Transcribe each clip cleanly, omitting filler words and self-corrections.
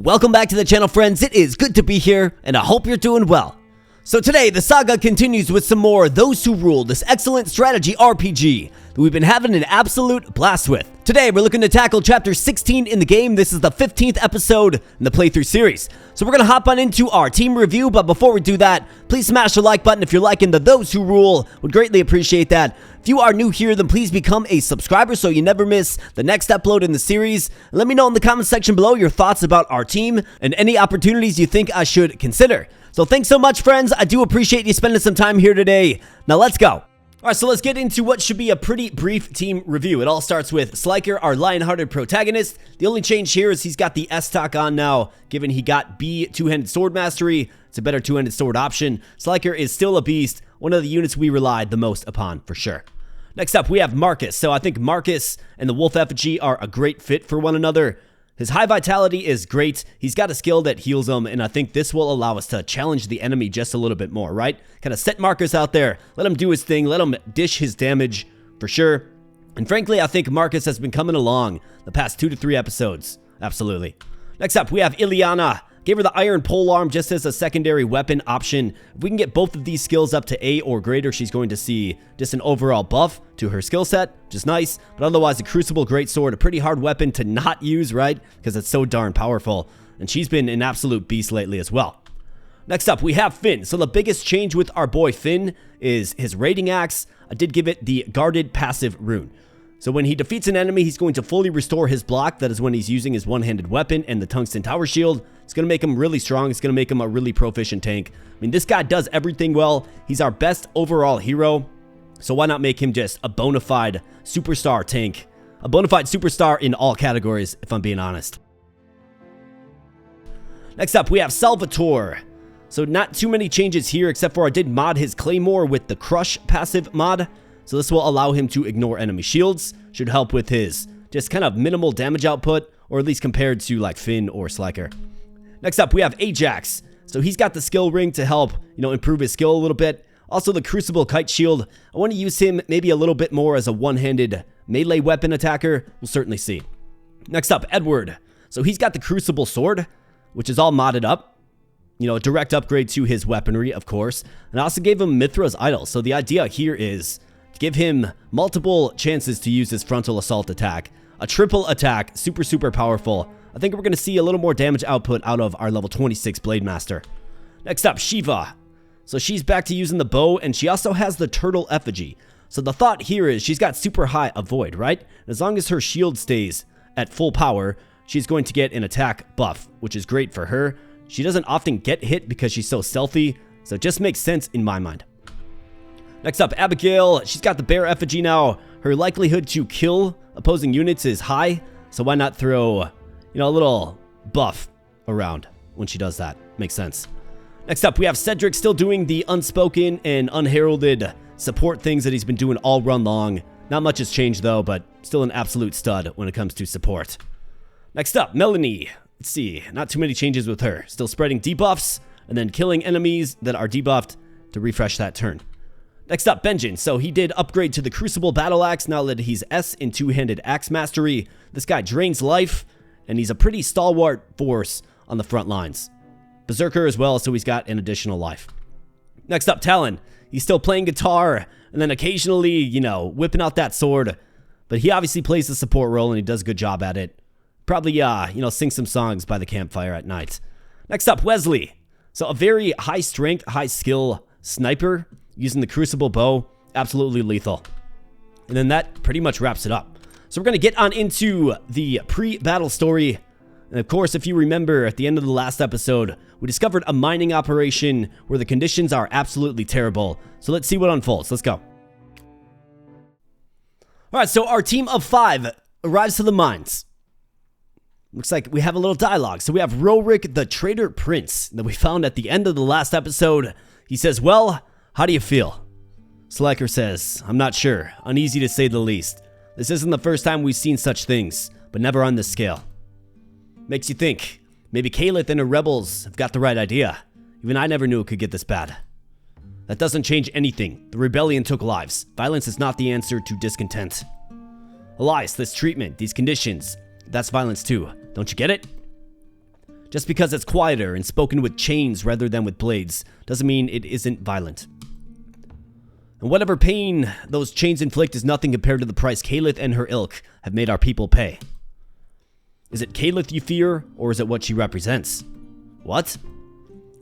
Welcome back to the channel, friends. It is good to be here, and I hope you're doing well. So today, the saga continues with some more Those Who Rule, this excellent strategy RPG that we've been having an absolute blast with. Today, we're looking to tackle Chapter 16 in the game. This is the 15th episode in the playthrough series. So we're going to hop on into our team review, but before we do that, please smash the like button if you're liking the Those Who Rule. Would greatly appreciate that. If you are new here, then please become a subscriber so you never miss the next upload in the series. And let me know in the comment section below your thoughts about our team and any opportunities you think I should consider. So thanks so much, friends. I do appreciate you spending some time here today. Now let's go. All right, so let's get into what should be a pretty brief team review. It all starts with Sliker, our lion-hearted protagonist. The only change here is he's got the S-Stock on now, given he got B two-handed sword mastery. It's a better two-handed sword option. Sliker is still a beast, one of the units we relied the most upon, for sure. Next up, we have Marcus. So I think Marcus and the wolf effigy are a great fit for one another. His high vitality is great. He's got a skill that heals him, and I think this will allow us to challenge the enemy just a little bit more, right? Kind of set Marcus out there, let him do his thing, let him dish his damage for sure. And frankly, I think Marcus has been coming along the past 2 to 3 episodes. Absolutely. Next up, we have Ileana. Gave her the iron polearm just as a secondary weapon option. If we can get both of these skills up to A or greater, she's going to see just an overall buff to her skill set, which is nice. But otherwise, the Crucible Greatsword, a pretty hard weapon to not use, right? Because it's so darn powerful. And she's been an absolute beast lately as well. Next up, we have Finn. So the biggest change with our boy Finn is his raiding axe. I did give it the guarded passive rune. So when he defeats an enemy, he's going to fully restore his block. That is when he's using his one-handed weapon and the tungsten tower shield. It's going to make him really strong. It's going to make him a really proficient tank. I mean, this guy does everything well. He's our best overall hero. So why not make him just a bona fide superstar tank? A bona fide superstar in all categories, if I'm being honest. Next up, we have Salvatore. So not too many changes here, except for I did mod his Claymore with the Crush passive mod. So this will allow him to ignore enemy shields. Should help with his just kind of minimal damage output, or at least compared to like Finn or Sliker. Next up, we have Ajax. So he's got the skill ring to help, improve his skill a little bit. Also the Crucible Kite Shield. I want to use him maybe a little bit more as a one-handed melee weapon attacker. We'll certainly see. Next up, Edward. So he's got the Crucible Sword, which is all modded up. A direct upgrade to his weaponry, of course. And I also gave him Mithra's Idol. So the idea here is to give him multiple chances to use his frontal assault attack. A triple attack, super powerful. I think we're going to see a little more damage output out of our level 26 Blade Master. Next up, Shiva. So she's back to using the bow, and she also has the turtle effigy. So the thought here is she's got super high avoid, right? And as long as her shield stays at full power, she's going to get an attack buff, which is great for her. She doesn't often get hit because she's so stealthy, so it just makes sense in my mind. Next up, Abigail. She's got the bear effigy now. Her likelihood to kill opposing units is high, so why not throw, a little buff around when she does that? Makes sense. Next up, we have Cedric still doing the unspoken and unheralded support things that he's been doing all run long. Not much has changed though, but still an absolute stud when it comes to support. Next up, Melanie. Let's see, not too many changes with her. Still spreading debuffs and then killing enemies that are debuffed to refresh that turn. Next up, Benjen. So he did upgrade to the Crucible Battle Axe now that he's S in two-handed axe mastery. This guy drains life, and he's a pretty stalwart force on the front lines. Berserker as well, so he's got an additional life. Next up, Talon. He's still playing guitar, and then occasionally, whipping out that sword. But he obviously plays the support role, and he does a good job at it. Probably, sing some songs by the campfire at night. Next up, Wesley. So a very high-strength, high-skill sniper using the Crucible bow, absolutely lethal. And then that pretty much wraps it up. So we're going to get on into the pre-battle story. And of course, if you remember, at the end of the last episode, we discovered a mining operation where the conditions are absolutely terrible. So let's see what unfolds. Let's go. Alright, so our team of 5 arrives to the mines. Looks like we have a little dialogue. So we have Rorik, the Traitor Prince, that we found at the end of the last episode. He says, well, how do you feel? Sliker says, I'm not sure. Uneasy to say the least. This isn't the first time we've seen such things, but never on this scale. Makes you think. Maybe Kalith and her rebels have got the right idea. Even I never knew it could get this bad. That doesn't change anything. The rebellion took lives. Violence is not the answer to discontent. Elias, this treatment, these conditions, that's violence too. Don't you get it? Just because it's quieter and spoken with chains rather than with blades doesn't mean it isn't violent. And whatever pain those chains inflict is nothing compared to the price Kalith and her ilk have made our people pay. Is it Kalith you fear, or is it what she represents? What?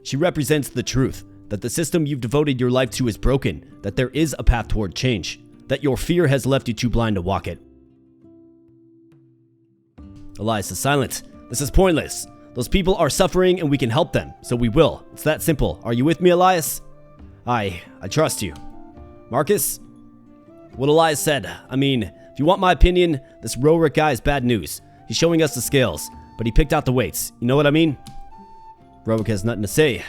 She represents the truth, that the system you've devoted your life to is broken, that there is a path toward change, that your fear has left you too blind to walk it. Elias is silent. This is pointless. Those people are suffering and we can help them, so we will. It's that simple. Are you with me, Elias? I trust you. Marcus? What Elias said. I mean, if you want my opinion, this Rorik guy is bad news. He's showing us the scales, but he picked out the weights. You know what I mean? Rorik has nothing to say.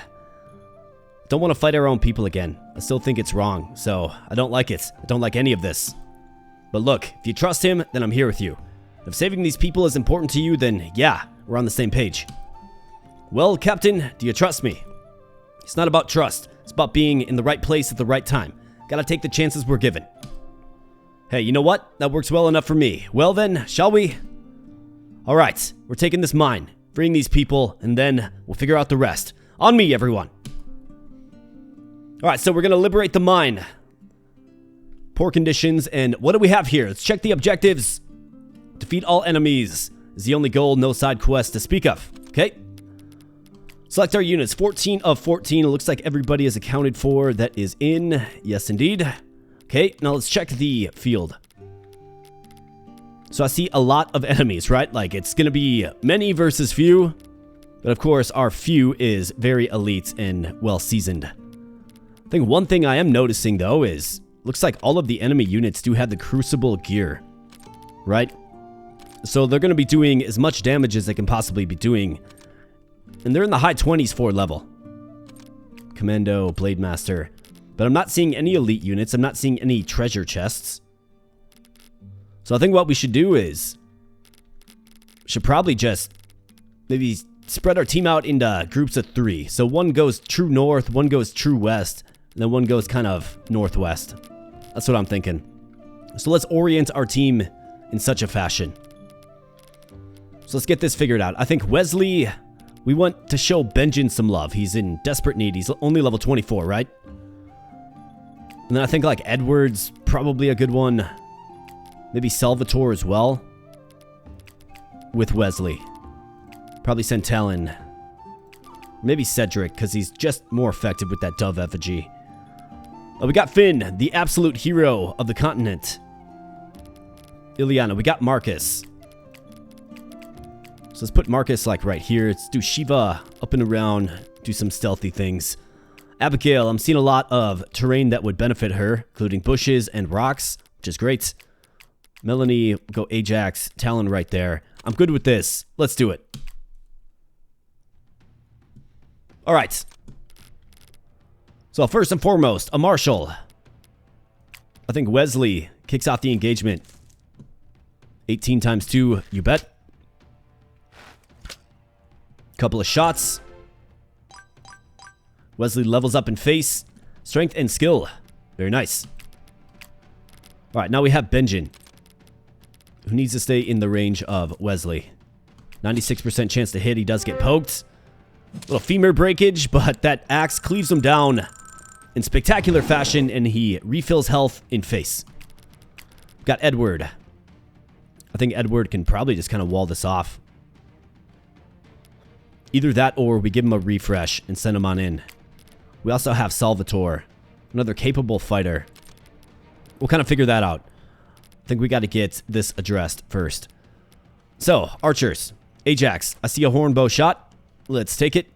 Don't want to fight our own people again. I still think it's wrong, so I don't like it. I don't like any of this. But look, if you trust him, then I'm here with you. If saving these people is important to you, then yeah, we're on the same page. Well, Captain, do you trust me? It's not about trust. It's about being in the right place at the right time. Gotta take the chances we're given. Hey, you know what? That works well enough for me. Well then, shall we? Alright, we're taking this mine, freeing these people, and then we'll figure out the rest. On me, everyone! Alright, so we're gonna liberate the mine. Poor conditions, and what do we have here? Let's check the objectives. Defeat all enemies is the only goal, no side quest to speak of. Okay. Select our units. 14 of 14. It looks like everybody is accounted for that is in. Yes, indeed. Okay, now let's check the field. So I see a lot of enemies, right? Like, it's going to be many versus few. But of course, our few is very elite and well-seasoned. I think one thing I am noticing, though, is looks like all of the enemy units do have the Crucible gear, right? So they're going to be doing as much damage as they can possibly be doing. And they're in the high 20s for level. Commando, Blade Master. But I'm not seeing any elite units. I'm not seeing any treasure chests. So I think what we should do is should probably just maybe spread our team out into groups of 3. So one goes true north, one goes true west, and then one goes kind of northwest. That's what I'm thinking. So let's orient our team in such a fashion. So let's get this figured out. I think Wesley, we want to show Benjen some love. He's in desperate need. He's only level 24, right? And then I think like Edward's probably a good one. Maybe Salvatore as well. With Wesley. Probably send Talon. Maybe Cedric, because he's just more effective with that dove effigy. Oh, we got Finn, the absolute hero of the continent. Ileana, we got Marcus. So let's put Marcus like right here. Let's do Shiva up and around, do some stealthy things. Abigail, I'm seeing a lot of terrain that would benefit her, including bushes and rocks, which is great. Melanie, go Ajax, Talon right there. I'm good with this. Let's do it. All right. So first and foremost, a marshal. I think Wesley kicks off the engagement. 18 times 2, you bet. Couple of shots. Wesley levels up in face, strength, and skill. Very nice. All right, now we have Benjen, who needs to stay in the range of Wesley. 96% chance to hit. He does get poked. Little femur breakage, but that axe cleaves him down in spectacular fashion, and he refills health in face. Got Edward. I think Edward can probably just kind of wall this off. Either that or we give him a refresh and send him on in. We also have Salvatore, another capable fighter. We'll kind of figure that out. I think we got to get this addressed first. So, archers. Ajax, I see a hornbow shot. Let's take it.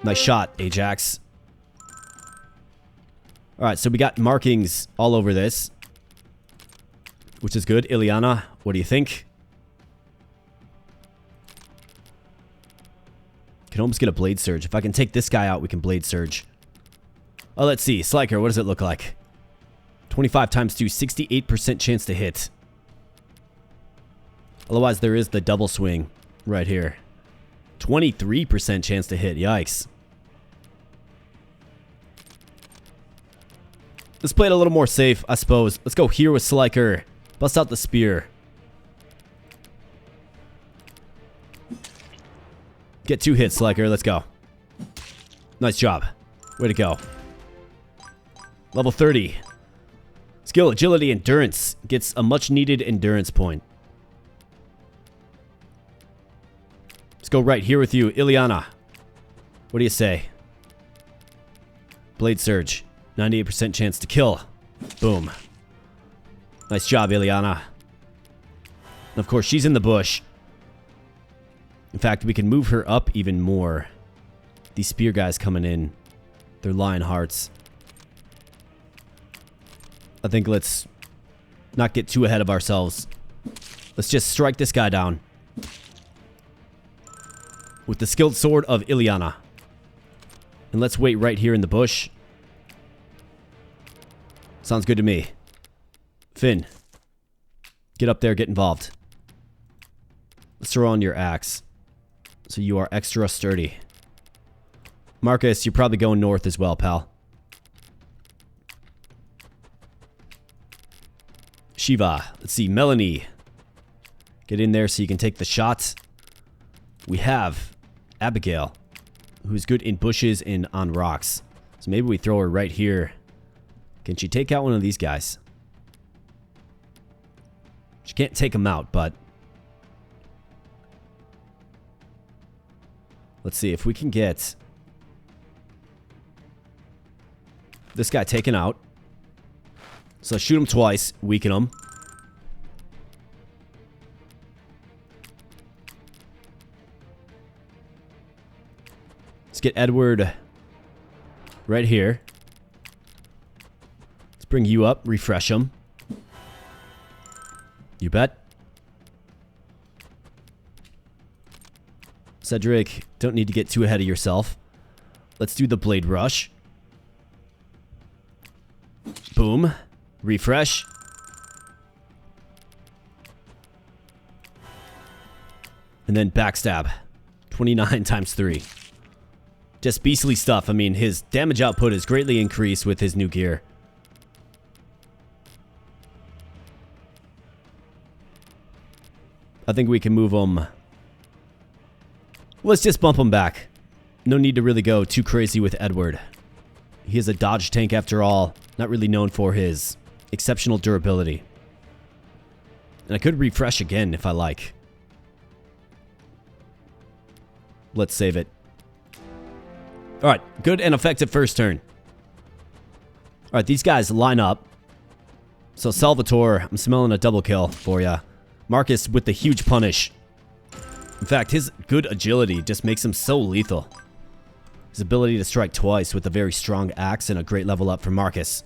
Nice shot, Ajax. Alright, so we got markings all over this, which is good. Ileana, what do you think? Can almost get a blade surge. If I can take this guy out, we can blade surge. Oh, let's see. Sliker, what does it look like? 25 times 2, 68% chance to hit. Otherwise, there is the double swing right here. 23% chance to hit. Yikes. Let's play it a little more safe, I suppose. Let's go here with Sliker. Bust out the spear. Get 2 hits, Sliker. Let's go. Nice job. Way to go. Level 30. Skill, agility, endurance. Gets a much needed endurance point. Let's go right here with you, Ileana. What do you say? Blade Surge. 98% chance to kill. Boom. Nice job, Ileana. And of course, she's in the bush. In fact, we can move her up even more. These spear guys coming in. They're lion hearts. I think let's not get too ahead of ourselves. Let's just strike this guy down. With the skilled sword of Ileana. And let's wait right here in the bush. Sounds good to me. Finn. Get up there, get involved. Let's throw on your axe. So you are extra sturdy. Marcus, you're probably going north as well, pal. Shiva. Let's see, Melanie. Get in there so you can take the shots. We have Abigail, who's good in bushes and on rocks. So maybe we throw her right here. Can she take out one of these guys? She can't take them out, but... let's see if we can get... this guy taken out. So shoot him twice, weaken him. Let's get Edward right here. Let's bring you up, refresh him. You bet. Cedric, don't need to get too ahead of yourself. Let's do the Blade Rush. Boom. Refresh. And then backstab. 29 times 3. Just beastly stuff. I mean, his damage output is greatly increased with his new gear. I think we can move him. Let's just bump him back. No need to really go too crazy with Edward. He is a dodge tank after all. Not really known for his exceptional durability. And I could refresh again if I like. Let's save it. Alright, good and effective first turn. Alright, these guys line up. So Salvatore, I'm smelling a double kill for ya. Marcus with the huge punish. In fact, his good agility just makes him so lethal. His ability to strike twice with a very strong axe and a great level up for Marcus.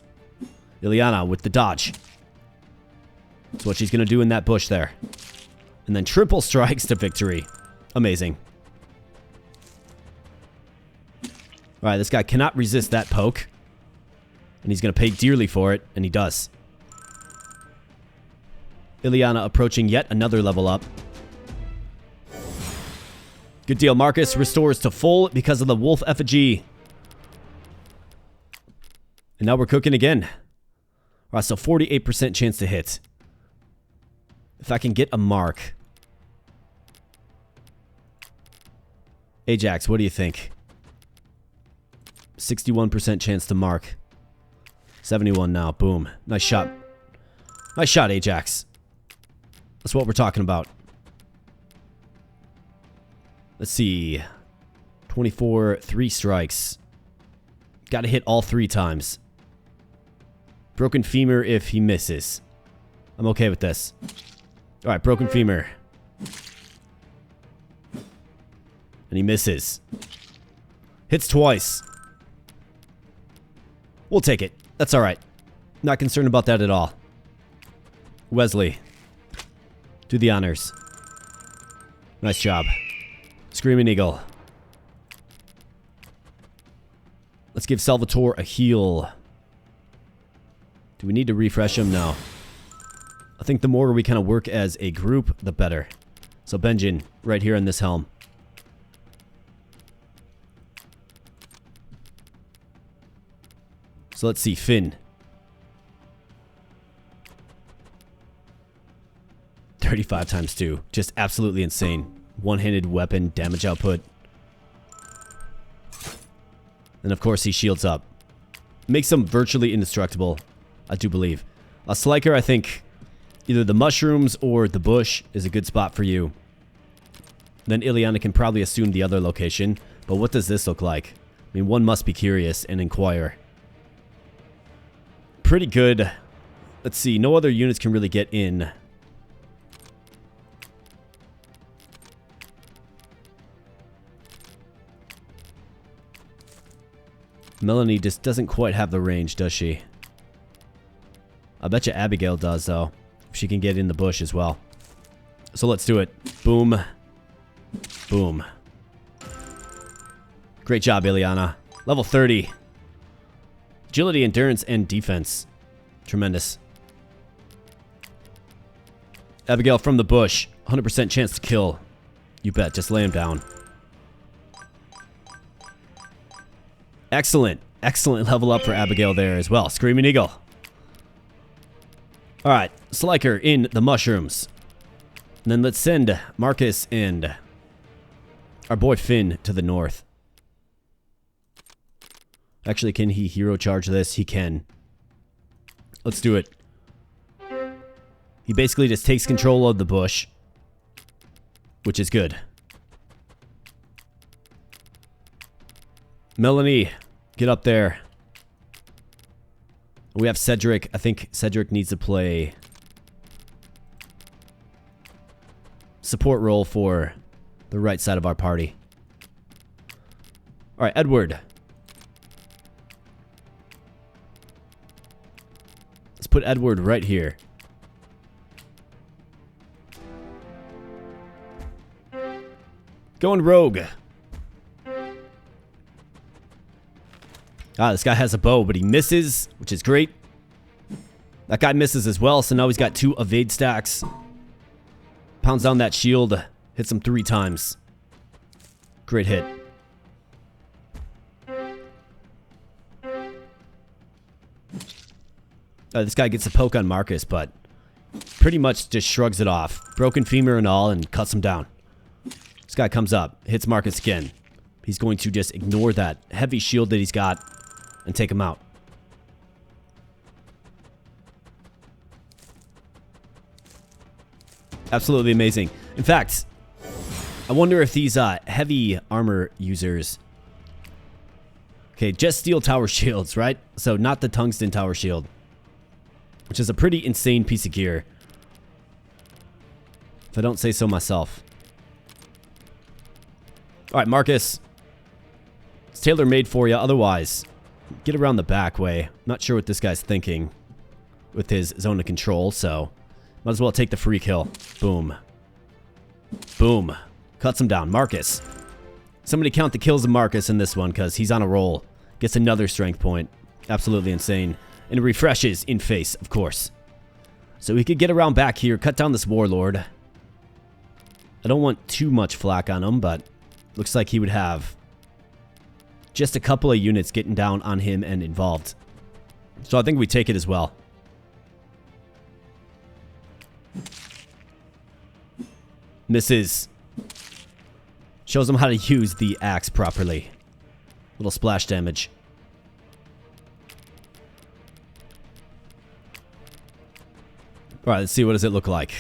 Ileana with the dodge. That's what she's going to do in that bush there. And then triple strikes to victory. Amazing. Alright, this guy cannot resist that poke. And he's going to pay dearly for it, and he does. Ileana approaching yet another level up. Good deal. Marcus restores to full because of the wolf effigy. And now we're cooking again. Alright, so 48% chance to hit. If I can get a mark. Ajax, what do you think? 61% chance to mark. 71 now. Boom. Nice shot. Nice shot, Ajax. That's what we're talking about. Let's see. 24, 3 strikes. Gotta hit all 3 times. Broken femur if he misses. I'm okay with this. Alright, broken femur. And he misses. Hits twice. We'll take it. That's alright. Not concerned about that at all. Wesley. Do the honors. Nice job. Screaming Eagle. Let's give Salvatore a heal. Do we need to refresh him? No. I think the more we kind of work as a group, the better. So Benjin, right here in this helm. So let's see, Finn. 35 times 2. Just absolutely insane. One-handed weapon, damage output. And of course he shields up. Makes them virtually indestructible, I do believe. A Sliker, I think either the mushrooms or the bush is a good spot for you. Then Ileana can probably assume the other location. But what does this look like? I mean, one must be curious and inquire. Pretty good. Let's see. No other units can really get in. Melanie just doesn't quite have the range, does she? I bet you Abigail does, though. She can get in the bush as well. So let's do it. Boom. Boom. Great job, Ileana. Level 30. Agility, endurance, and defense. Tremendous. Abigail from the bush. 100% chance to kill. You bet. Just lay him down. Excellent. Excellent level up for Abigail there as well. Screaming Eagle. Alright. Sliker in the mushrooms. And then let's send Marcus and our boy Finn to the north. Actually, can he hero charge this? He can. Let's do it. He basically just takes control of the bush, which is good. Melanie, get up there. We have Cedric. I think Cedric needs to play support role for the right side of our party. Alright, Edward. Let's put Edward right here. Going rogue. Ah, this guy has a bow, but he misses, which is great. That guy misses as well, so now he's got 2 evade stacks. Pounds down that shield. Hits him 3 times. Great hit. This guy gets a poke on Marcus, but pretty much just shrugs it off. Broken femur and all, and cuts him down. This guy comes up, hits Marcus again. He's going to just ignore that heavy shield that he's got and take him out. Absolutely amazing. In fact, I wonder if these heavy armor users... Okay, just steel tower shields, right? So not the tungsten tower shield. Which is a pretty insane piece of gear, if I don't say so myself. Alright, Marcus. It's tailor-made for you. Otherwise, get around the back way. Not sure what this guy's thinking with his zone of control, so might as well take the free kill. Boom. Boom. Cuts him down. Marcus. Somebody count the kills of Marcus in this one, because he's on a roll. Gets another strength point. Absolutely insane. And it refreshes in face, of course. So we could get around back here, cut down this warlord. I don't want too much flack on him, but looks like he would have just a couple of units getting down on him and involved. So I think we take it as well. Misses. Shows him how to use the axe properly. Little splash damage. Alright, let's see, what does it look like?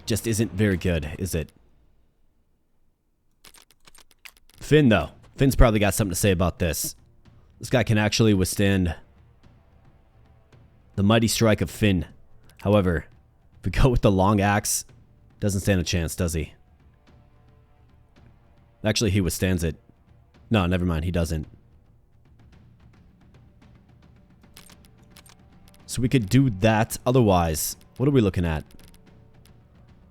Just isn't very good, is it? Finn, though. Finn's probably got something to say about this. This guy can actually withstand the mighty strike of Finn. However, if we go with the long axe, doesn't stand a chance, does he? Actually, he withstands it. No, never mind, he doesn't. So we could do that. Otherwise, what are we looking at?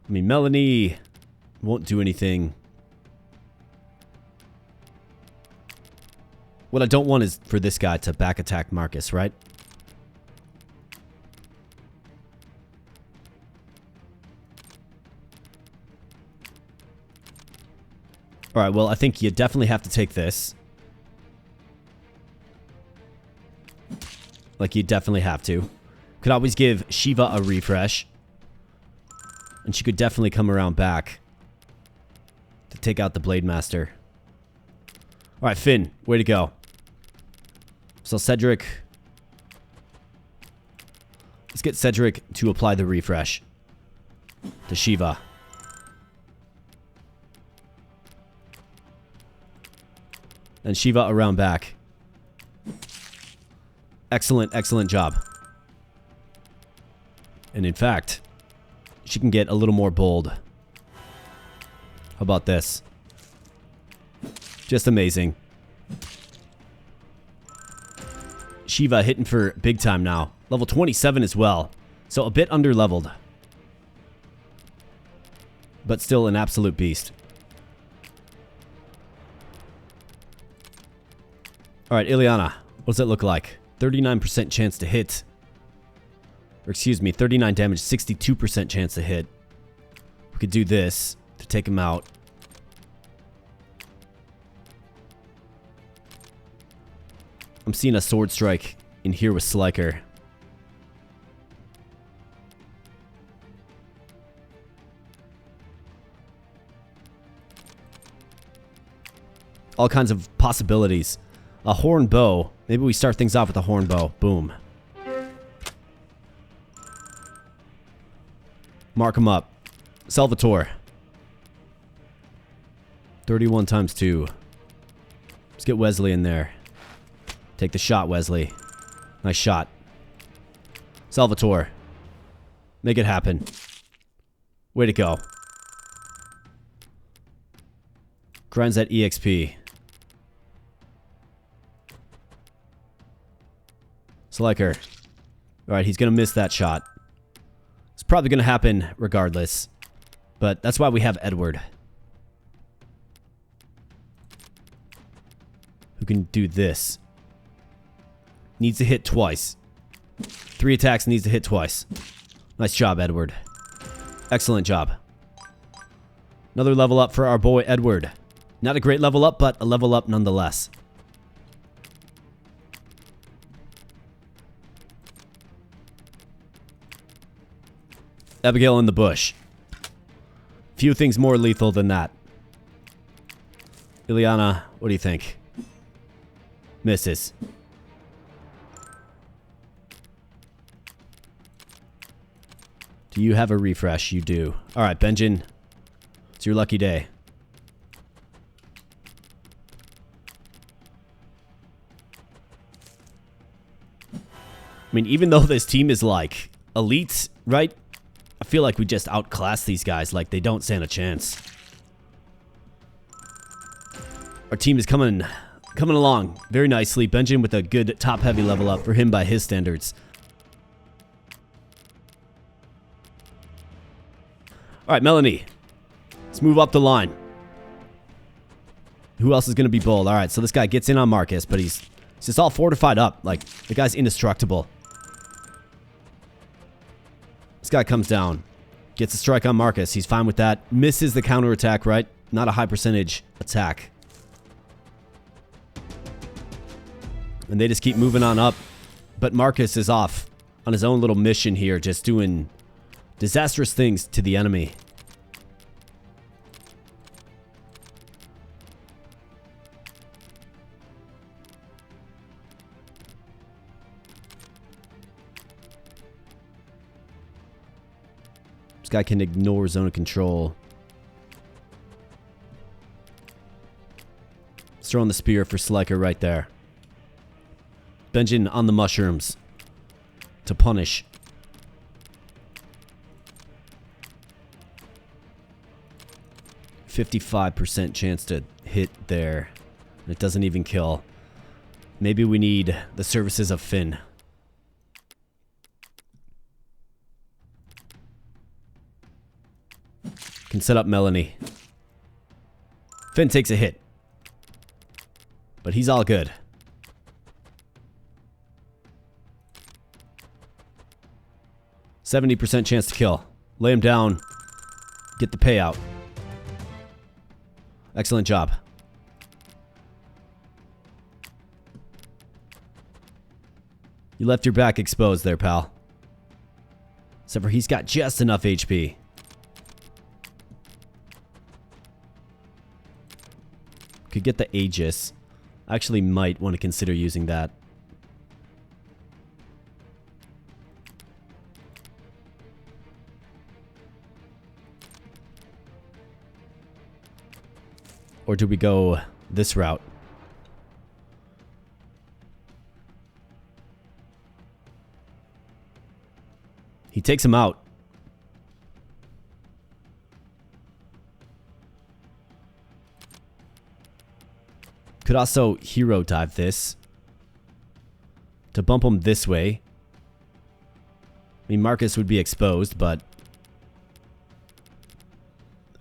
I mean, Melanie won't do anything. What I don't want is for this guy to back attack Marcus, right? Alright, well, I think you definitely have to take this. Like, you definitely have to. Could always give Shiva a refresh. And she could definitely come around back to take out the Blade Master. Alright, Finn, way to go. So Cedric... Let's get Cedric to apply the refresh to Shiva. And Shiva around back. Excellent, excellent job. And in fact, she can get a little more bold. How about this? Just amazing. Shiva hitting for big time now. Level 27 as well. So a bit under-leveled. But still an absolute beast. Alright, Ileana. What does it look like? 39% chance to hit. Or excuse me, 39 damage, 62% chance to hit. We could do this to take him out. I'm seeing a sword strike in here with Sliker. All kinds of possibilities. A horn bow. Maybe we start things off with a horn bow. Boom. Mark him up. Salvatore. 31 times 2. Let's get Wesley in there. Take the shot, Wesley. Nice shot. Salvatore. Make it happen. Way to go. Grinds that EXP. Sliker. Alright, he's going to miss that shot. It's probably going to happen regardless. But that's why we have Edward. Who can do this. Needs to hit twice. 3 attacks, needs to hit twice. Nice job, Edward. Excellent job. Another level up for our boy Edward. Not a great level up, but a level up nonetheless. Abigail in the bush. Few things more lethal than that. Ileana, what do you think? Misses. Do you have a refresh? You do. Alright, Benjin. It's your lucky day. I mean, even though this team is like elite, right? I feel like we just outclass these guys. Like, they don't stand a chance. Our team is coming along very nicely. Benjin with a good top-heavy level up for him by his standards. Alright, Melanie. Let's move up the line. Who else is going to be bold? Alright, so this guy gets in on Marcus, but he's just all fortified up. Like, the guy's indestructible. This guy comes down. Gets a strike on Marcus. He's fine with that. Misses the counterattack, right? Not a high percentage attack. And they just keep moving on up. But Marcus is off on his own little mission here, just doing disastrous things to the enemy. This guy can ignore zone of control. Let's throw in the spear for Sliker right there. Benjin on the mushrooms to punish. %55% chance to hit there. It doesn't even kill. Maybe we need the services of Finn. Can set up Melanie. Finn takes a hit. But he's all good. %70% chance to kill. Lay him down. Get the payout. Excellent job. You left your back exposed there, pal. Except for he's got just enough HP. Could get the Aegis. Actually might want to consider using that. Or do we go this route? He takes him out. Could also hero dive this to bump him this way. I mean, Marcus would be exposed, but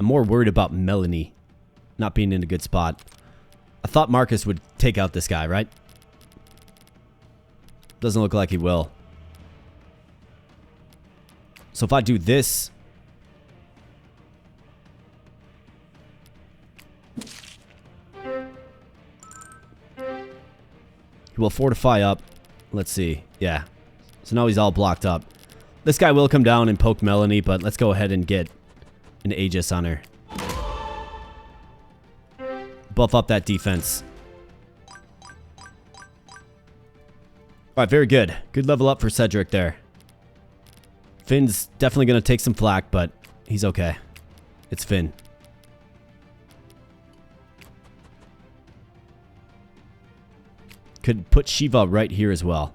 I'm more worried about Melanie not being in a good spot. I thought Marcus would take out this guy, right? Doesn't look like he will. So if I do this, he will fortify up. Let's see. Yeah. So now he's all blocked up. This guy will come down and poke Melanie, but let's go ahead and get an Aegis on her. Buff up that defense. Alright, very good. Good level up for Cedric there. Finn's definitely going to take some flack, but he's okay. It's Finn. Could put Shiva right here as well.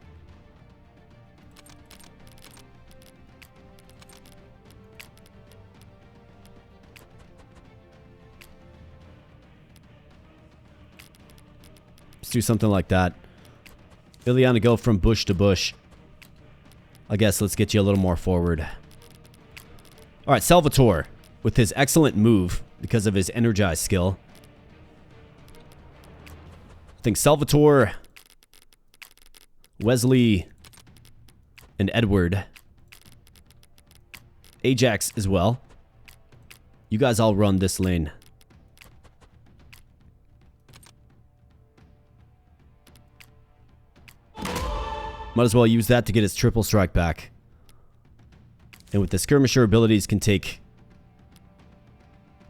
Let's do something like that. Ileana, go from bush to bush. I guess let's get you a little more forward. Alright, Salvatore, with his excellent move, because of his energized skill. I think Salvatore, Wesley, and Edward. Ajax as well. You guys all run this lane. Might as well use that to get his triple strike back. And with the skirmisher abilities can take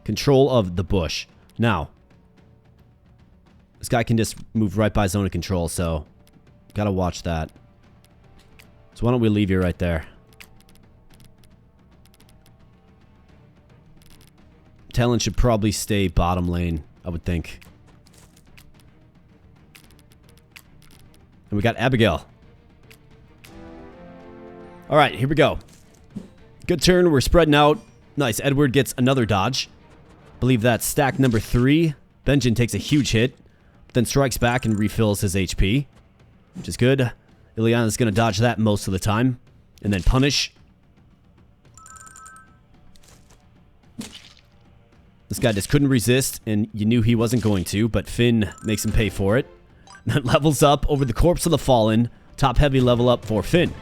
control of the bush. Now, this guy can just move right by zone of control, so gotta watch that. So why don't we leave you right there? Talon should probably stay bottom lane, I would think. And we got Abigail. Alright, here we go. Good turn, we're spreading out. Nice, Edward gets another dodge. Believe that's stack number 3. Benjen takes a huge hit, then strikes back and refills his HP, which is good. Ileana's going to dodge that most of the time. And then punish. This guy just couldn't resist, and you knew he wasn't going to, but Finn makes him pay for it. That levels up over the corpse of the fallen. Top heavy level up for Finn.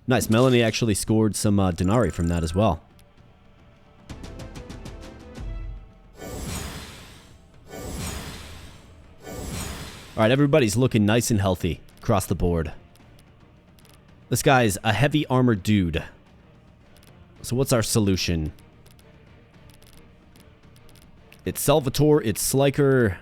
Nice, Melanie actually scored some Denari from that as well. Alright, everybody's looking nice and healthy across the board. This guy's a heavy armored dude. So what's our solution? It's Salvatore, it's Sliker.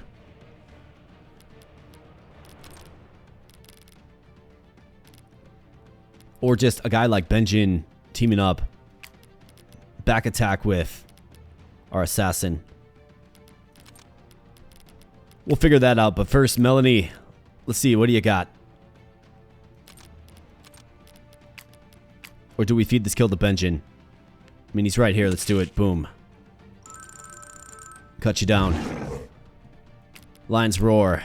Or just a guy like Benjen teaming up. Back attack with our assassin. We'll figure that out, but first, Melanie, let's see, what do you got? Or do we feed this kill to Benjen? I mean, he's right here, let's do it, boom. Cut you down. Lion's Roar.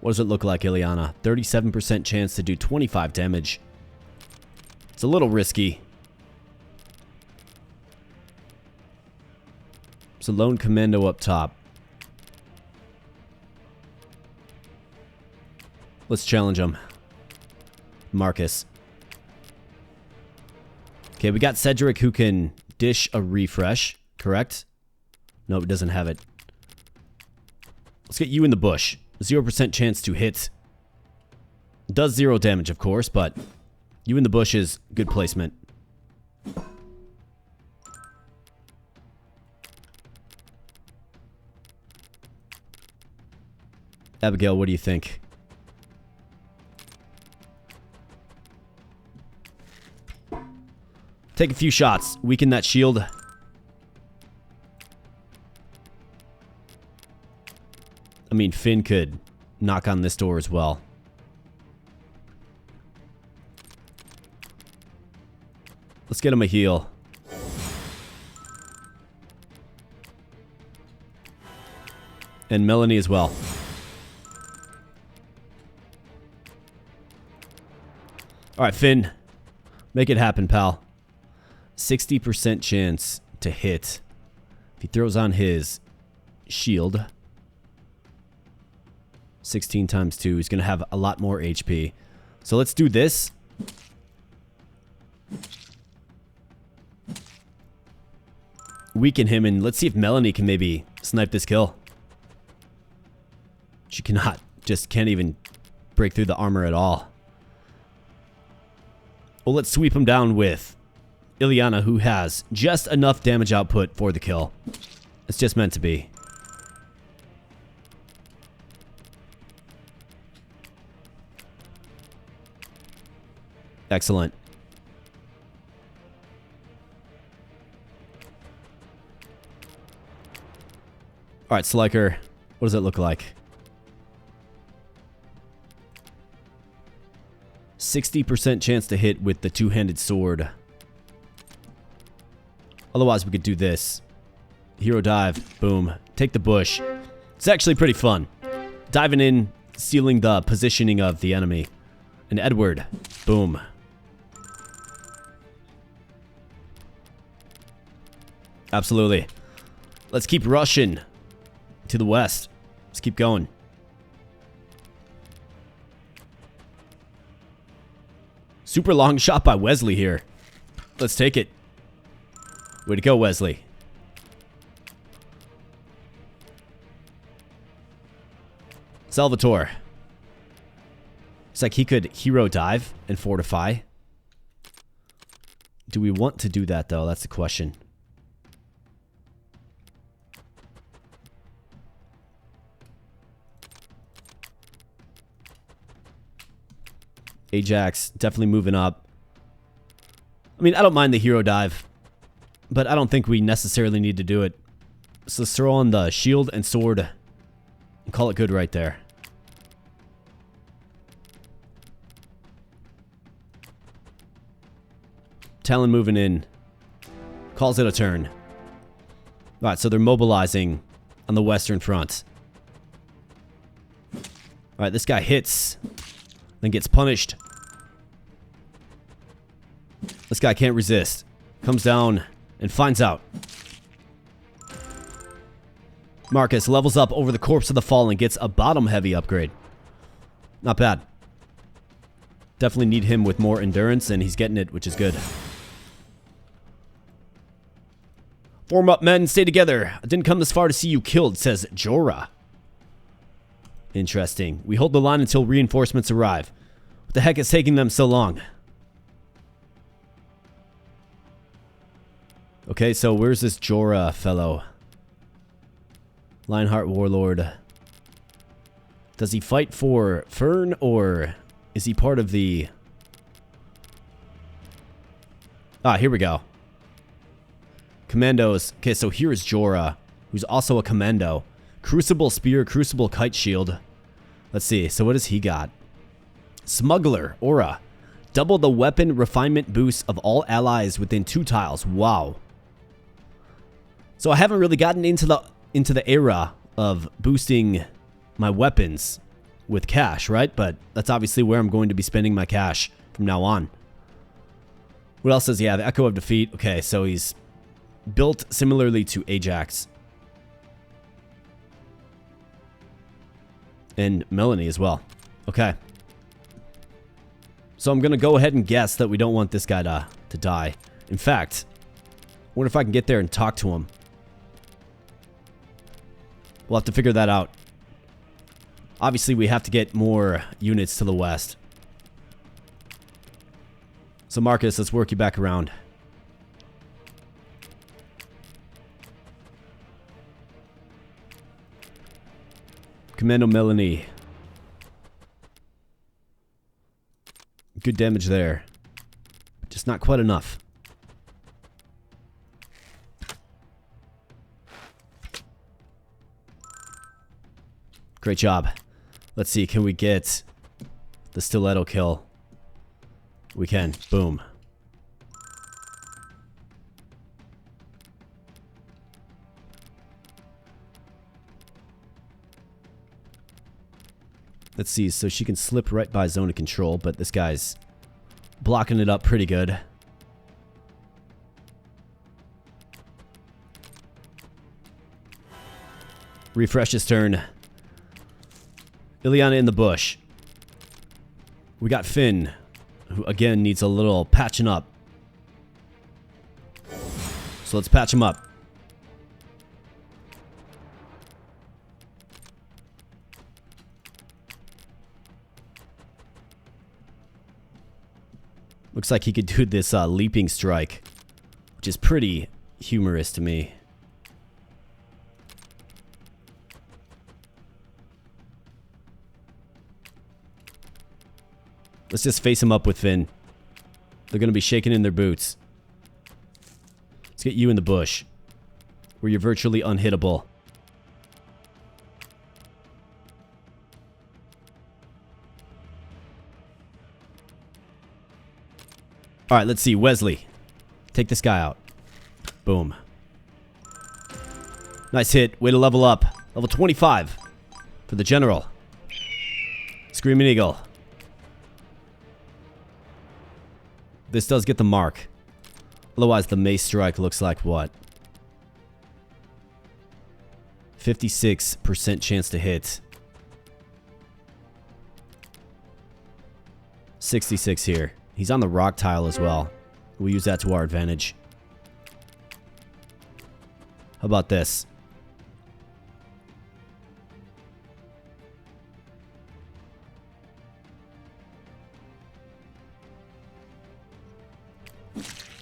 What does it look like, Ileana? 37% chance to do 25 damage. It's a little risky. So lone commando up top. Let's challenge him. Marcus. Okay, we got Cedric who can dish a refresh, correct? No, it doesn't have it. Let's get you in the bush. 0% chance to hit. Does 0 damage, of course, but you in the bush is good placement. Abigail, what do you think? Take a few shots. Weaken that shield. I mean, Finn could knock on this door as well. Let's get him a heal. And Melanie as well. Alright, Finn. Make it happen, pal. 60% chance to hit. If he throws on his shield. 16 times 2. He's going to have a lot more HP. So let's do this. Weaken him, and let's see if Melanie can maybe snipe this kill. She cannot. Just can't even break through the armor at all. Well, let's sweep him down with Ileana, who has just enough damage output for the kill. It's just meant to be. Excellent. Alright, Sliker. What does it look like? 60% chance to hit with the two-handed sword. Otherwise, we could do this. Hero dive. Boom. Take the bush. It's actually pretty fun. Diving in, stealing the positioning of the enemy. And Edward. Boom. Absolutely. Let's keep rushing to the west. Let's keep going. Super long shot by Wesley here. Let's take it. Way to go, Wesley. Salvatore. It's like he could hero dive and fortify. Do we want to do that, though? That's the question. Ajax definitely moving up. I mean, I don't mind the hero dive, but I don't think we necessarily need to do it. So let's throw on the shield and sword and call it good right there. Talon moving in. Calls it a turn. Alright, so they're mobilizing on the western front. Alright, this guy hits. Then gets punished. This guy can't resist. Comes down and finds out. Marcus levels up over the corpse of the fallen. Gets a bottom heavy upgrade. Not bad. Definitely need him with more endurance, and he's getting it, which is good. Form up, men. Stay together. I didn't come this far to see you killed, says Jorah. Interesting. We hold the line until reinforcements arrive. What the heck is taking them so long? Okay, so where's this Jorah fellow? Lionheart Warlord. Does he fight for Fern, or is he part of the... Ah, here we go. Commandos. Okay, so here is Jorah, who's also a commando. Crucible Spear, Crucible Kite Shield. Let's see, so what does he got? Smuggler, Aura. Double the weapon refinement boost of all allies within 2 tiles. Wow. So I haven't really gotten into the era of boosting my weapons with cash, right? But that's obviously where I'm going to be spending my cash from now on. What else does he have? Echo of Defeat. Okay, so he's built similarly to Ajax. And Melanie as well. Okay. So I'm going to go ahead and guess that we don't want this guy to die. In fact, I wonder if I can get there and talk to him. We'll have to figure that out. Obviously, we have to get more units to the west. So Marcus, let's work you back around. Commando Melanie. Good damage there. Just not quite enough. Great job. Let's see, can we get the stiletto kill? We can. Boom. Let's see, so she can slip right by zone of control, but this guy's blocking it up pretty good. Refresh his turn. Ileana in the bush. We got Finn, who again needs a little patching up. So let's patch him up. Looks like he could do this leaping strike, which is pretty humorous to me. Let's just face him up with Finn. They're going to be shaking in their boots. Let's get you in the bush, where you're virtually unhittable. Alright, let's see. Wesley. Take this guy out. Boom. Nice hit. Way to level up. Level 25 for the general. Screaming Eagle. This does get the mark. Otherwise, the mace strike looks like what? 56% chance to hit. 66 here. He's on the rock tile as well. We'll use that to our advantage. How about this?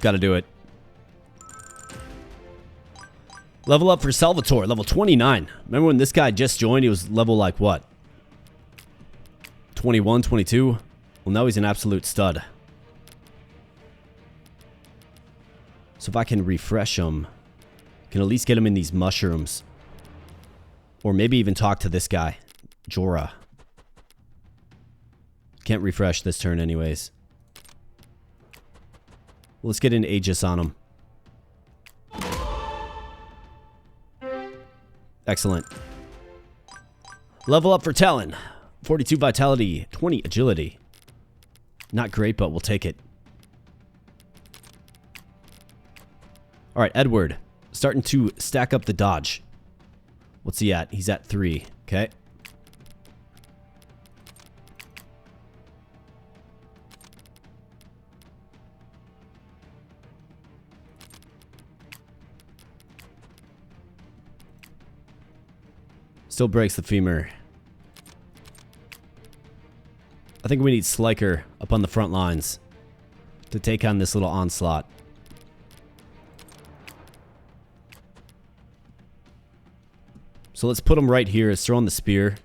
Gotta do it. Level up for Salvatore, level 29. Remember when this guy just joined, he was level like what? 21, 22? Well, now he's an absolute stud. So if I can refresh him, I can at least get him in these mushrooms. Or maybe even talk to this guy, Jorah. Can't refresh this turn anyways. Let's get an Aegis on him. Excellent. Level up for Talon. 42 vitality, 20 agility. Not great, but we'll take it. Alright, Edward. Starting to stack up the dodge. What's he at? He's at 3. Okay. Still breaks the femur. I think we need Sliker up on the front lines to take on this little onslaught. So let's put him right here. Let's throw on the spear.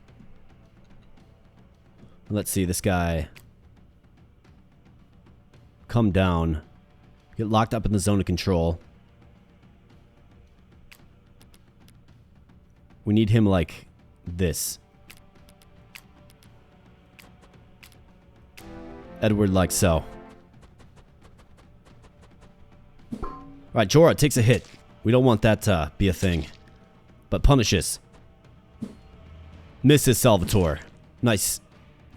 Let's see, this guy come down. Get locked up in the zone of control. We need him like this. Edward like so. Alright, Jorah takes a hit. We don't want that to be a thing. But punishes. Misses Salvatore. Nice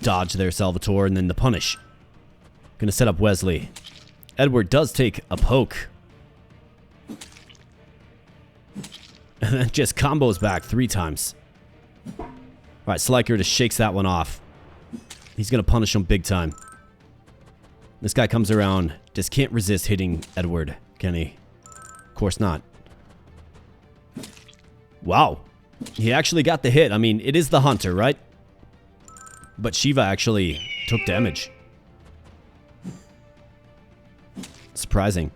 dodge there, Salvatore. And then the punish. Gonna set up Wesley. Edward does take a poke. And then just combos back 3 times. Alright, Sliker just shakes that one off. He's gonna punish him big time. This guy comes around. Just can't resist hitting Edward, can he? Of course not. Wow. He actually got the hit. I mean, it is the hunter, right? But Shiva actually took damage. Surprising.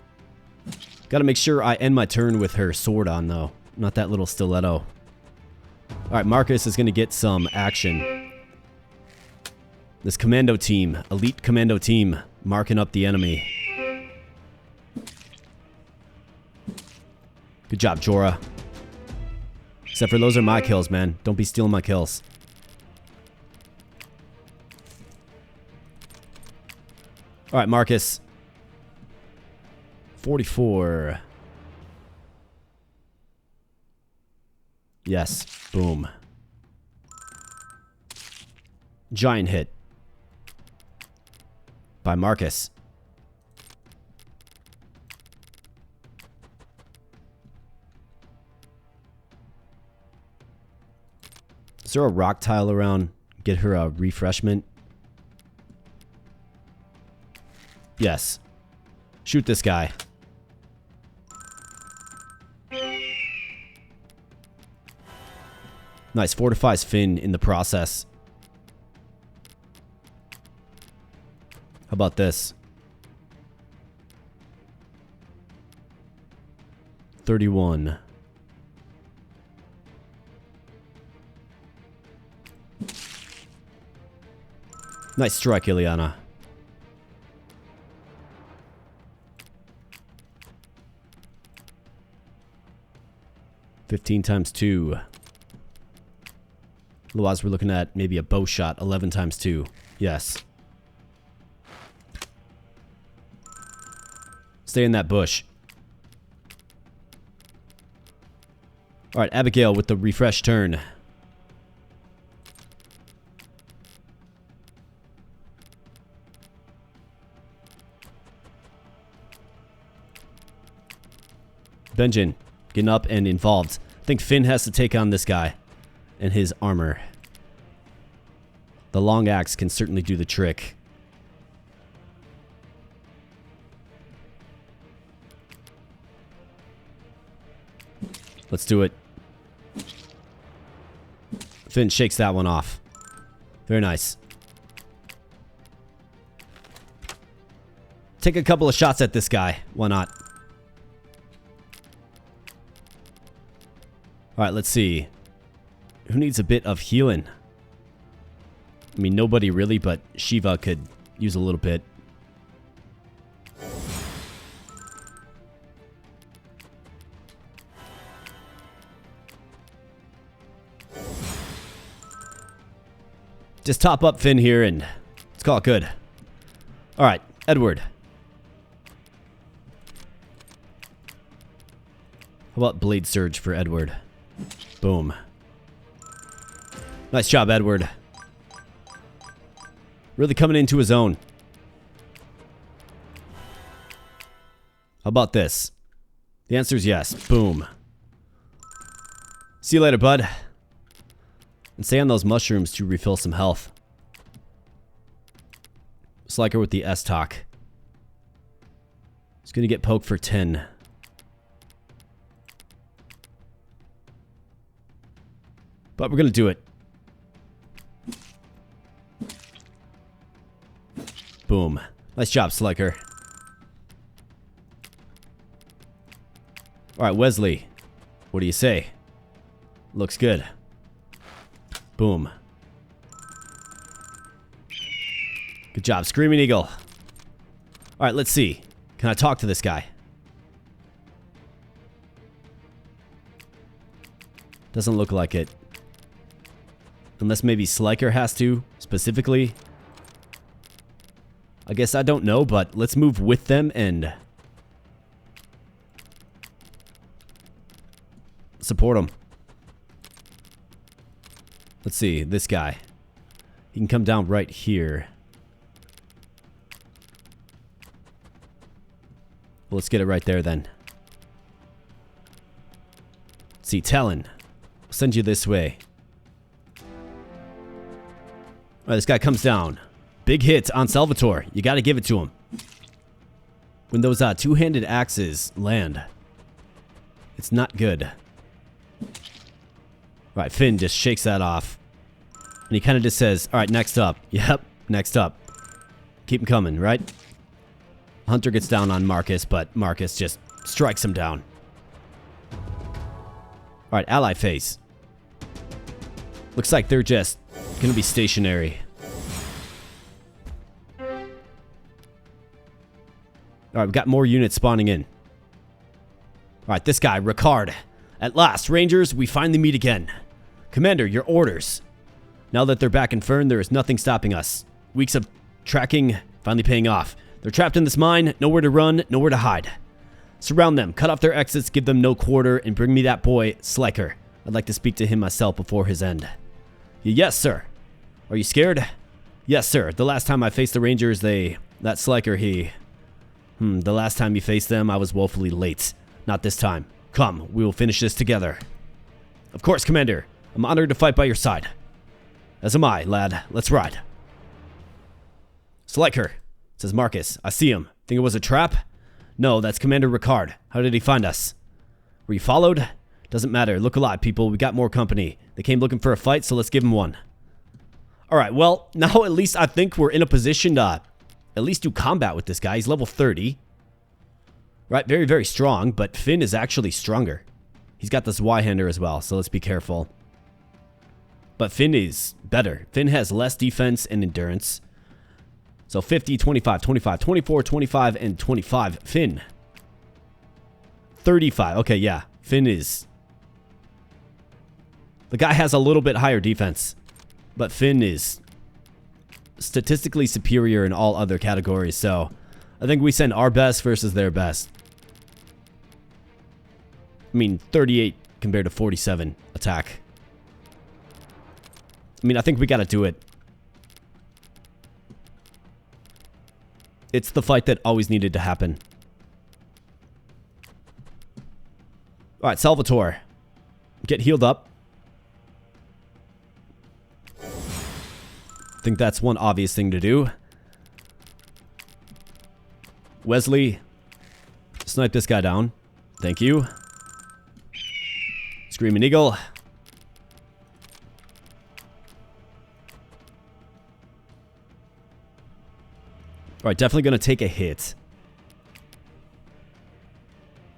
Gotta make sure I end my turn with her sword on, though. Not that little stiletto. Alright, Marcus is gonna get some action. This commando team, elite commando team, marking up the enemy. Good job, Jorah. Except for those are my kills, man. Don't be stealing my kills. All right, Marcus. 44. Yes. Boom. Giant hit. By Marcus. Is there a rock tile around? Get her a refreshment. Yes. Shoot this guy. Nice. Fortifies Finn in the process. How about this? 31. Nice strike, Ileana. $15 times 2. Otherwise, we're looking at maybe a bow shot. 11 times 2. Yes. Stay in that bush. Alright, Abigail with the refresh turn. Benjen getting up and involved. I think Finn has to take on this guy and his armor. The long axe can certainly do the trick. Let's do it. Finn shakes that one off. Very nice. Take a couple of shots at this guy. Why not? Alright, let's see. Who needs a bit of healing? I mean, nobody really, but Shiva could use a little bit. Just top up Finn here and let's call it good. Alright, Edward. How about Blade Surge for Edward? Boom. Nice job, Edward. Really coming into his own. How about this? The answer is yes. Boom. See you later, bud. And stay on those mushrooms to refill some health. Sliker with the S-Talk. He's gonna get poked for 10. But we're gonna do it. Boom. Nice job, Sliker. Alright, Wesley. What do you say? Looks good. Boom. Good job, Screaming Eagle. Alright, let's see. Can I talk to this guy? Doesn't look like it. Unless maybe Sliker has to, specifically. I guess I don't know, but let's move with them and support them. Let's see, this guy. He can come down right here. Well, let's get it right there then. Let's see, Talon. I'll send you this way. Alright, this guy comes down. Big hit on Salvatore. You gotta give it to him. When those two-handed axes land, it's not good. Right, Finn just shakes that off. And he kind of just says, alright, next up. Yep, next up. Keep him coming, right? Hunter gets down on Marcus, but Marcus just strikes him down. Alright, ally phase. Looks like they're just gonna be stationary. Alright, we've got more units spawning in. Alright, this guy, Ricard. At last, Rangers, we finally meet again. Commander, your orders. Now that they're back in Fern, there is nothing stopping us. Weeks of tracking finally paying off. They're trapped in this mine, nowhere to run, nowhere to hide. Surround them, cut off their exits, give them no quarter, and bring me that boy, Sliker. I'd like to speak to him myself before his end. Yes, sir. Are you scared? Yes, sir. The last time I faced the Rangers, that Sliker, the last time you faced them, I was woefully late. Not this time. Come, we will finish this together. Of course, Commander. I'm honored to fight by your side. As am I, lad. Let's ride. Sliker, says Marcus. I see him. Think it was a trap? No, that's Commander Ricard. How did he find us? Were you followed? Doesn't matter. Look alive, people. We got more company. They came looking for a fight, so let's give them one. Alright, well, now at least I think we're in a position to at least do combat with this guy. He's level 30. Right, very, very strong, but Finn is actually stronger. He's got this Y-hander as well, so let's be careful. But Finn is better. Finn has less defense and endurance. So 50, 25, 25, 24, 25, and 25. Finn. 35. Okay, yeah. Finn is... The guy has a little bit higher defense. But Finn is statistically superior in all other categories. So I think we send our best versus their best. I mean, 38 compared to 47 attack. I mean, I think we gotta do it. It's the fight that always needed to happen. Alright, Salvatore. Get healed up. I think that's one obvious thing to do. Wesley. Snipe this guy down. Thank you. Screaming Eagle. Alright, definitely going to take a hit.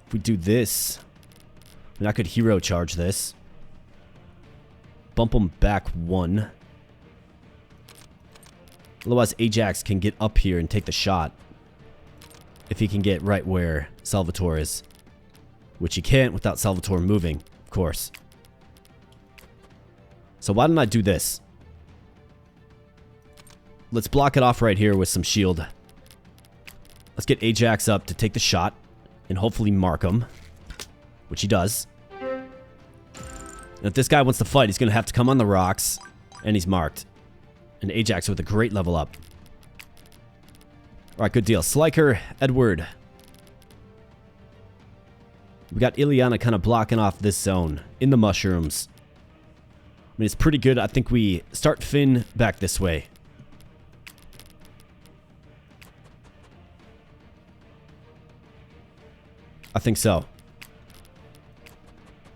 If we do this, then I could hero charge this. Bump him back one. Otherwise, Ajax can get up here and take the shot. If he can get right where Salvatore is. Which he can't without Salvatore moving, of course. So why don't I do this? Let's block it off right here with some shield. Let's get Ajax up to take the shot and hopefully mark him, which he does. And if this guy wants to fight, he's going to have to come on the rocks, and he's marked. And Ajax with a great level up. Alright, good deal. Sliker, Edward. We got Ileana kind of blocking off this zone in the mushrooms. I mean, it's pretty good. I think we start Finn back this way. I think so.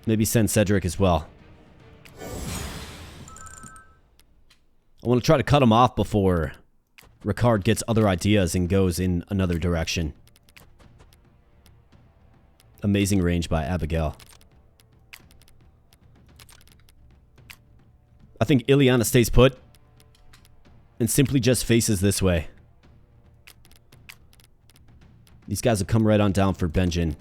Maybe send Cedric as well. I want to try to cut him off before Ricard gets other ideas and goes in another direction. Amazing range by Abigail. I think Ileana stays put and simply just faces this way. These guys will come right on down for Benjin.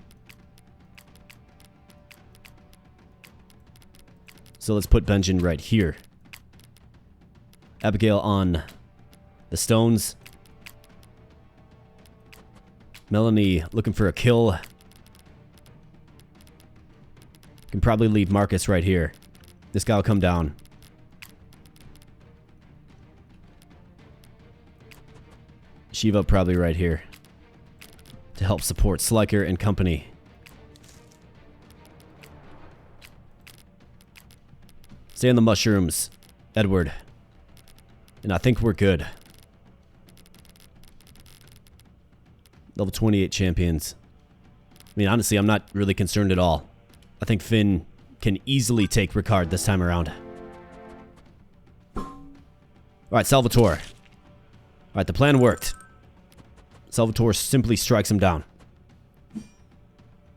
So let's put Benjin right here. Abigail on the stones. Melanie looking for a kill. Can probably leave Marcus right here. This guy will come down. Shiva probably right here. To help support Sliker and company. Stay on the mushrooms, Edward. And I think we're good. Level 28 champions. I mean, honestly, I'm not really concerned at all. I think Finn can easily take Ricard this time around. Alright, Salvatore. Alright, the plan worked. Salvatore simply strikes him down.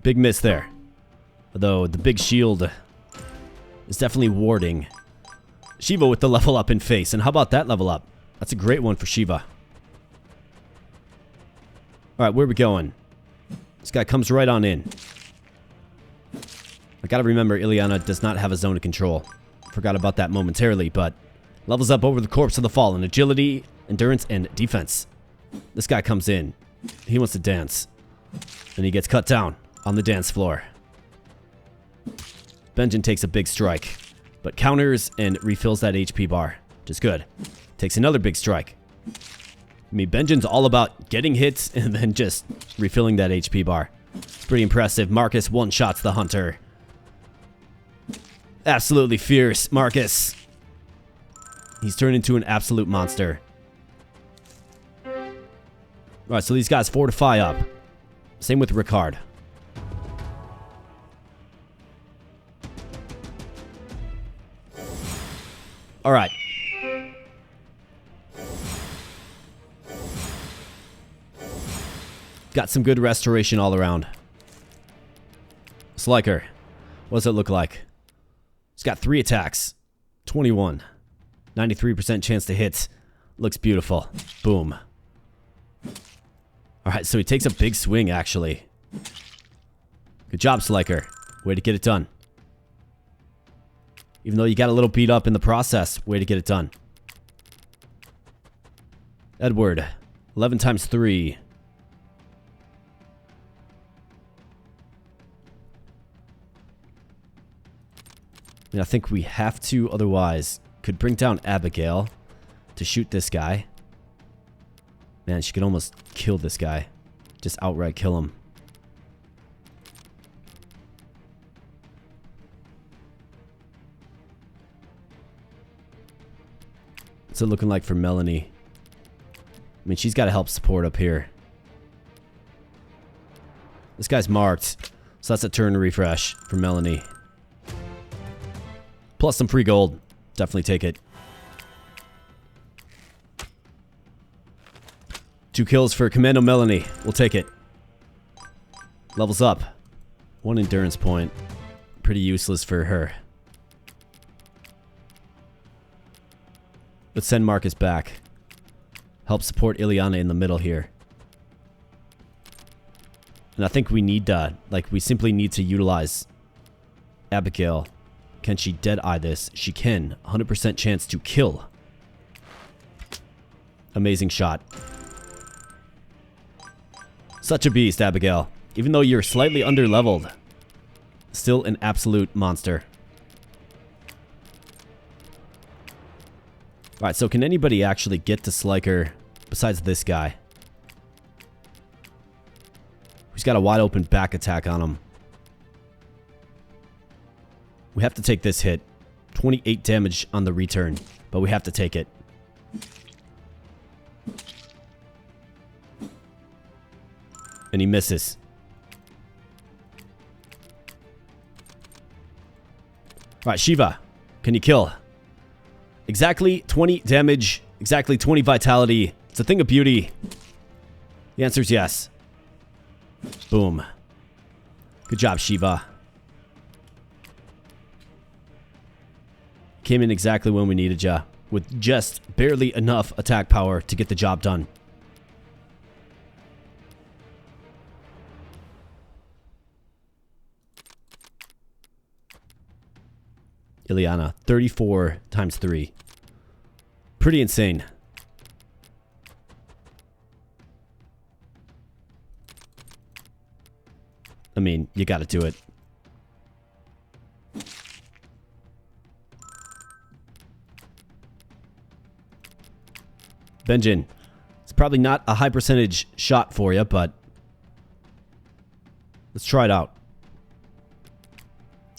Big miss there. Although the big shield is definitely warding. Shiva with the level up in face. And how about that level up? That's a great one for Shiva. Alright, where are we going? This guy comes right on in. I gotta remember, Ileana does not have a zone of control. Forgot about that momentarily, but levels up over the corpse of the fallen. Agility, endurance, and defense. This guy comes in. He wants to dance. And he gets cut down on the dance floor. Benjen takes a big strike, but counters and refills that HP bar. Which is good. Takes another big strike. I mean, Benjen's all about getting hits and then just refilling that HP bar. It's pretty impressive. Marcus one-shots the hunter. Absolutely fierce, Marcus. He's turned into an absolute monster. Alright, so these guys fortify up. Same with Ricard. Alright. Got some good restoration all around. Sliker. What does it look like? He's got 3 attacks. 21. 93% chance to hit. Looks beautiful. Boom. Alright, so he takes a big swing, actually. Good job, Sliker. Way to get it done. Even though you got a little beat up in the process, way to get it done. Edward. 11 times 3. I think we have to, otherwise could bring down Abigail to shoot this guy. Man, she could almost kill this guy. Just outright kill him. What's it looking like for Melanie? I mean, she's got to help support up here. This guy's marked, so that's a turn refresh for Melanie. Plus some free gold. Definitely take it. 2 kills for Commando Melanie. We'll take it. Levels up. 1 endurance point. Pretty useless for her. Let's send Marcus back. Help support Ileana in the middle here. And I think we need, we simply need to utilize Abigail. Can she dead-eye this? She can. 100% chance to kill. Amazing shot. Such a beast, Abigail. Even though you're slightly under-leveled, still an absolute monster. Alright, so can anybody actually get to Sliker besides this guy? Who's got a wide-open back attack on him? We have to take this hit. 28 damage on the return, but we have to take it. And he misses. Alright, Shiva. Can you kill? Exactly 20 damage. Exactly 20 vitality. It's a thing of beauty. The answer is yes. Boom. Good job, Shiva. Came in exactly when we needed ya, with just barely enough attack power to get the job done. Ileana, 34 times 3. Pretty insane. I mean, you gotta do it. Benjen, it's probably not a high percentage shot for you, but let's try it out.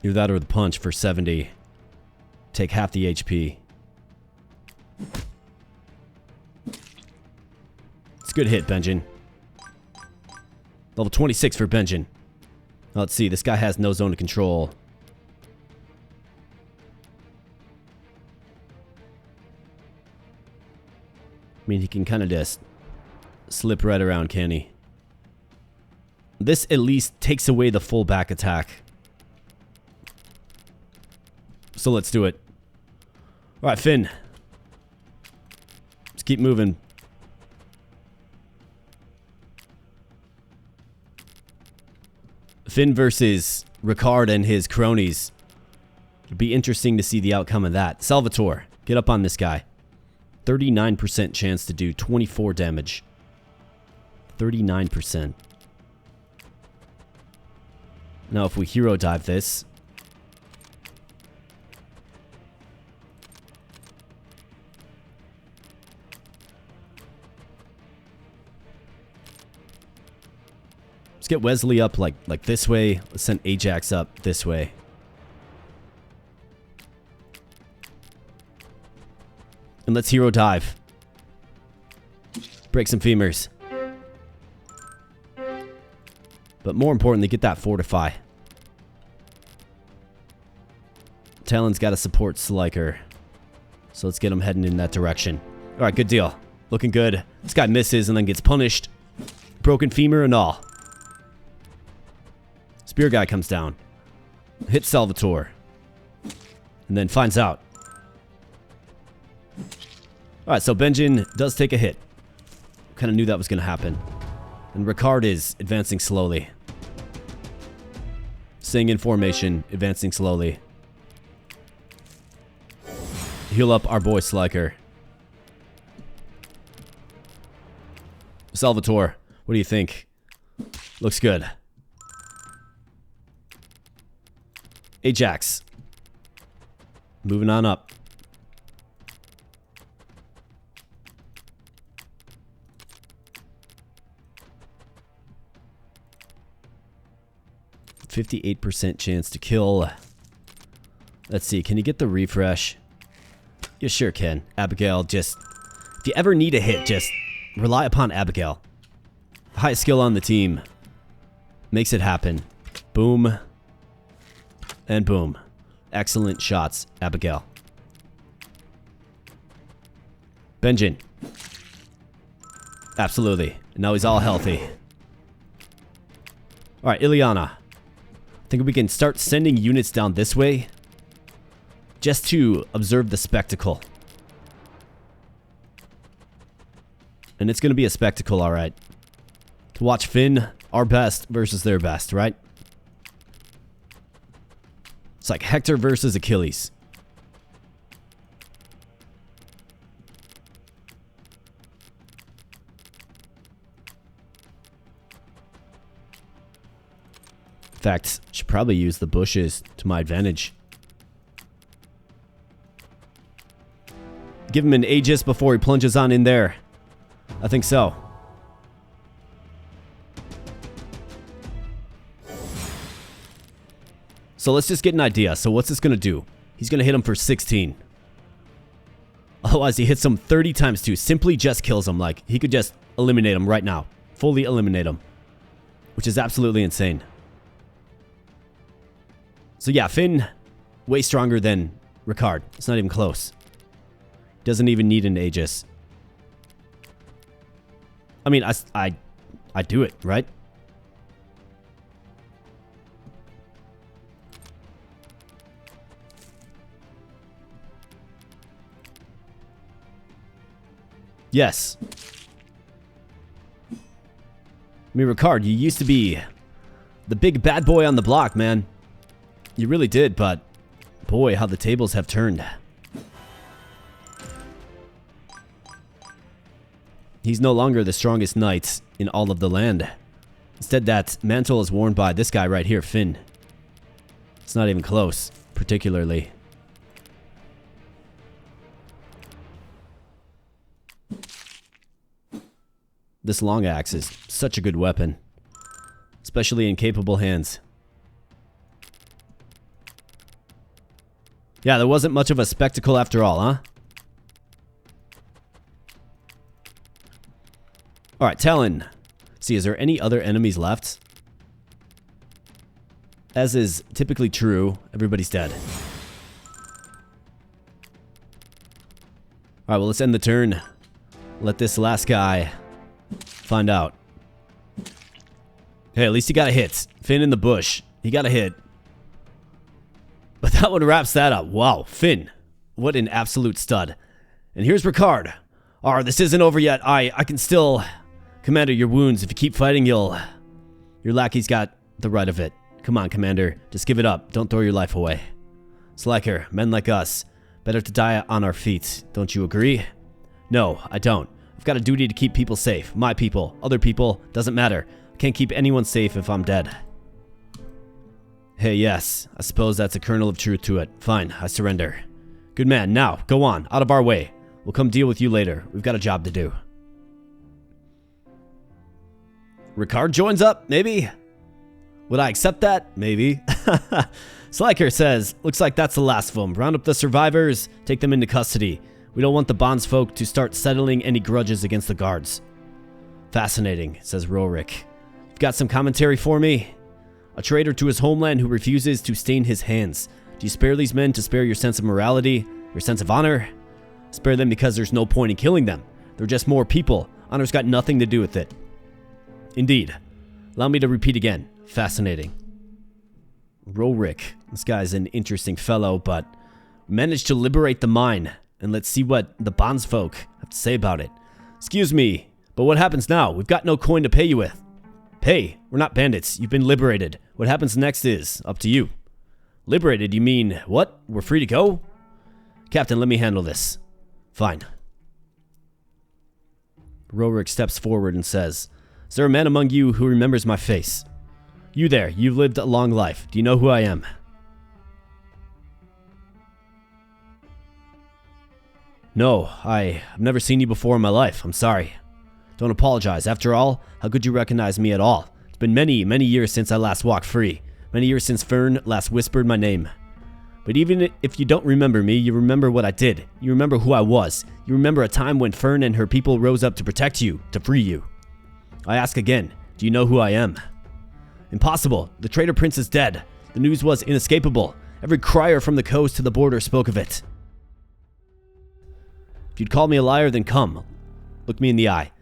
Either that or the punch for 70. Take half the HP. It's a good hit, Benjen. Level 26 for Benjen. Now, let's see, this guy has no zone of control. I mean, he can kind of just slip right around, can he? This at least takes away the full back attack. So let's do it. Alright, Finn. Let's keep moving. Finn versus Ricard and his cronies. It'd be interesting to see the outcome of that. Salvatore, get up on this guy. 39% chance to do 24 damage. 39%. Now if we hero dive this, let's get Wesley up like this way. Let's send Ajax up this way. And let's hero dive. Break some femurs. But more importantly, get that fortify. Talon's got to support Sliker. So let's get him heading in that direction. Alright, good deal. Looking good. This guy misses and then gets punished. Broken femur and all. Spear guy comes down. Hits Salvatore. And then finds out. Alright, so Benjin does take a hit. Kind of knew that was going to happen. And Ricard is advancing slowly. Staying in formation, advancing slowly. Heal up our boy Sliker. Salvatore, what do you think? Looks good. Ajax. Moving on up. %58 chance to kill. Let's see, can you get the refresh? You sure can. Abigail, just... if you ever need a hit, just rely upon Abigail. Highest skill on the team. Makes it happen. Boom. And boom. Excellent shots, Abigail. Benjin. Absolutely. Now he's all healthy. Alright, Ileana. I think we can start sending units down this way. Just to observe the spectacle. And it's going to be a spectacle, alright. To watch Finn, our best versus their best, right? It's like Hector versus Achilles. In fact, I should probably use the bushes to my advantage. Give him an Aegis before he plunges on in there. I think so. So let's just get an idea. So what's this going to do? He's going to hit him for 16. Otherwise, he hits him 30 times 2. Simply just kills him. Like, he could just eliminate him right now. Fully eliminate him. Which is absolutely insane. So yeah, Finn, way stronger than Ricard. It's not even close. Doesn't even need an Aegis. I mean, I do it, right? Yes. I mean, Ricard, you used to be the big bad boy on the block, man. You really did, but boy, how the tables have turned. He's no longer the strongest knight in all of the land. Instead, that mantle is worn by this guy right here, Finn. It's not even close, particularly. This long axe is such a good weapon, especially in capable hands. Yeah, there wasn't much of a spectacle after all, huh? Alright, Talon. See, is there any other enemies left? As is typically true, everybody's dead. Alright, well, let's end the turn. Let this last guy find out. Hey, at least he got a hit. Finn in the bush. He got a hit. But that one wraps that up. Wow, Finn. What an absolute stud. And here's Ricard. Alright, this isn't over yet. I can still... Commander, your wounds. If you keep fighting, your lackey's got the right of it. Come on, Commander. Just give it up. Don't throw your life away. Sliker, men like us. Better to die on our feet. Don't you agree? No, I don't. I've got a duty to keep people safe. My people, other people, doesn't matter. I can't keep anyone safe if I'm dead. Hey, yes, I suppose that's a kernel of truth to it. Fine, I surrender. Good man, now, go on, out of our way. We'll come deal with you later. We've got a job to do. Ricard joins up, maybe? Would I accept that? Maybe. Sliker says, looks like that's the last of them. Round up the survivors, take them into custody. We don't want the bondsfolk to start settling any grudges against the guards. Fascinating, says Rorik. You've got some commentary for me? A traitor to his homeland who refuses to stain his hands. Do you spare these men to spare your sense of morality, your sense of honor? Spare them because there's no point in killing them. They're just more people. Honor's got nothing to do with it. Indeed. Allow me to repeat again. Fascinating. Rorik. This guy's an interesting fellow, but managed to liberate the mine. And let's see what the bondsfolk have to say about it. Excuse me, but what happens now? We've got no coin to pay you with. Pay? We're not bandits. You've been liberated. What happens next is up to you. Liberated? You mean what? We're free to go? Captain, let me handle this. Fine. Rorik steps forward and says, is there a man among you who remembers my face? You there, you've lived a long life. Do you know who I am? No, I've never seen you before in my life. I'm sorry. Don't apologize. After all, how could you recognize me at all? It's been many, many years since I last walked free. Many years since Fern last whispered my name. But even if you don't remember me, you remember what I did. You remember who I was. You remember a time when Fern and her people rose up to protect you, to free you. I ask again, do you know who I am? Impossible. The traitor prince is dead. The news was inescapable. Every crier from the coast to the border spoke of it. If you'd call me a liar, then come. Look me in the eye.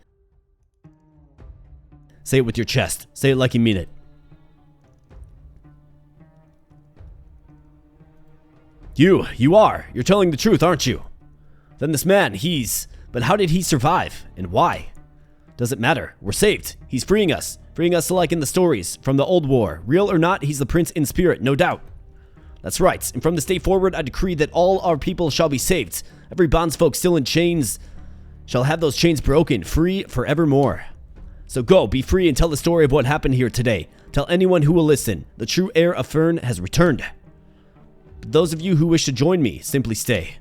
Say it with your chest. Say it like you mean it. You are. You're telling the truth, aren't you? Then this man, but how did he survive? And why? Doesn't matter. We're saved. He's freeing us. Freeing us like in the stories from the old war. Real or not, he's the prince in spirit, no doubt. That's right. And from this day forward, I decree that all our people shall be saved. Every bondsfolk still in chains shall have those chains broken, free forevermore. So go, be free and tell the story of what happened here today. Tell anyone who will listen. The true heir of Fern has returned. But those of you who wish to join me, simply stay.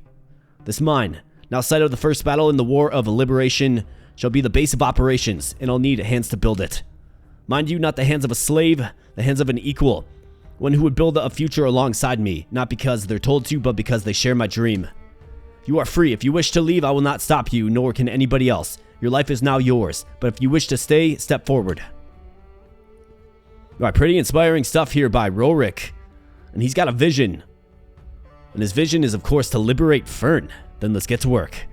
This mine, now site of the first battle in the War of Liberation, shall be the base of operations, and I'll need hands to build it. Mind you, not the hands of a slave, the hands of an equal. One who would build a future alongside me, not because they're told to, but because they share my dream. You are free. If you wish to leave, I will not stop you, nor can anybody else. Your life is now yours, but if you wish to stay, step forward. Alright, pretty inspiring stuff here by Rorik. And he's got a vision. And his vision is, of course, to liberate Fern. Then let's get to work.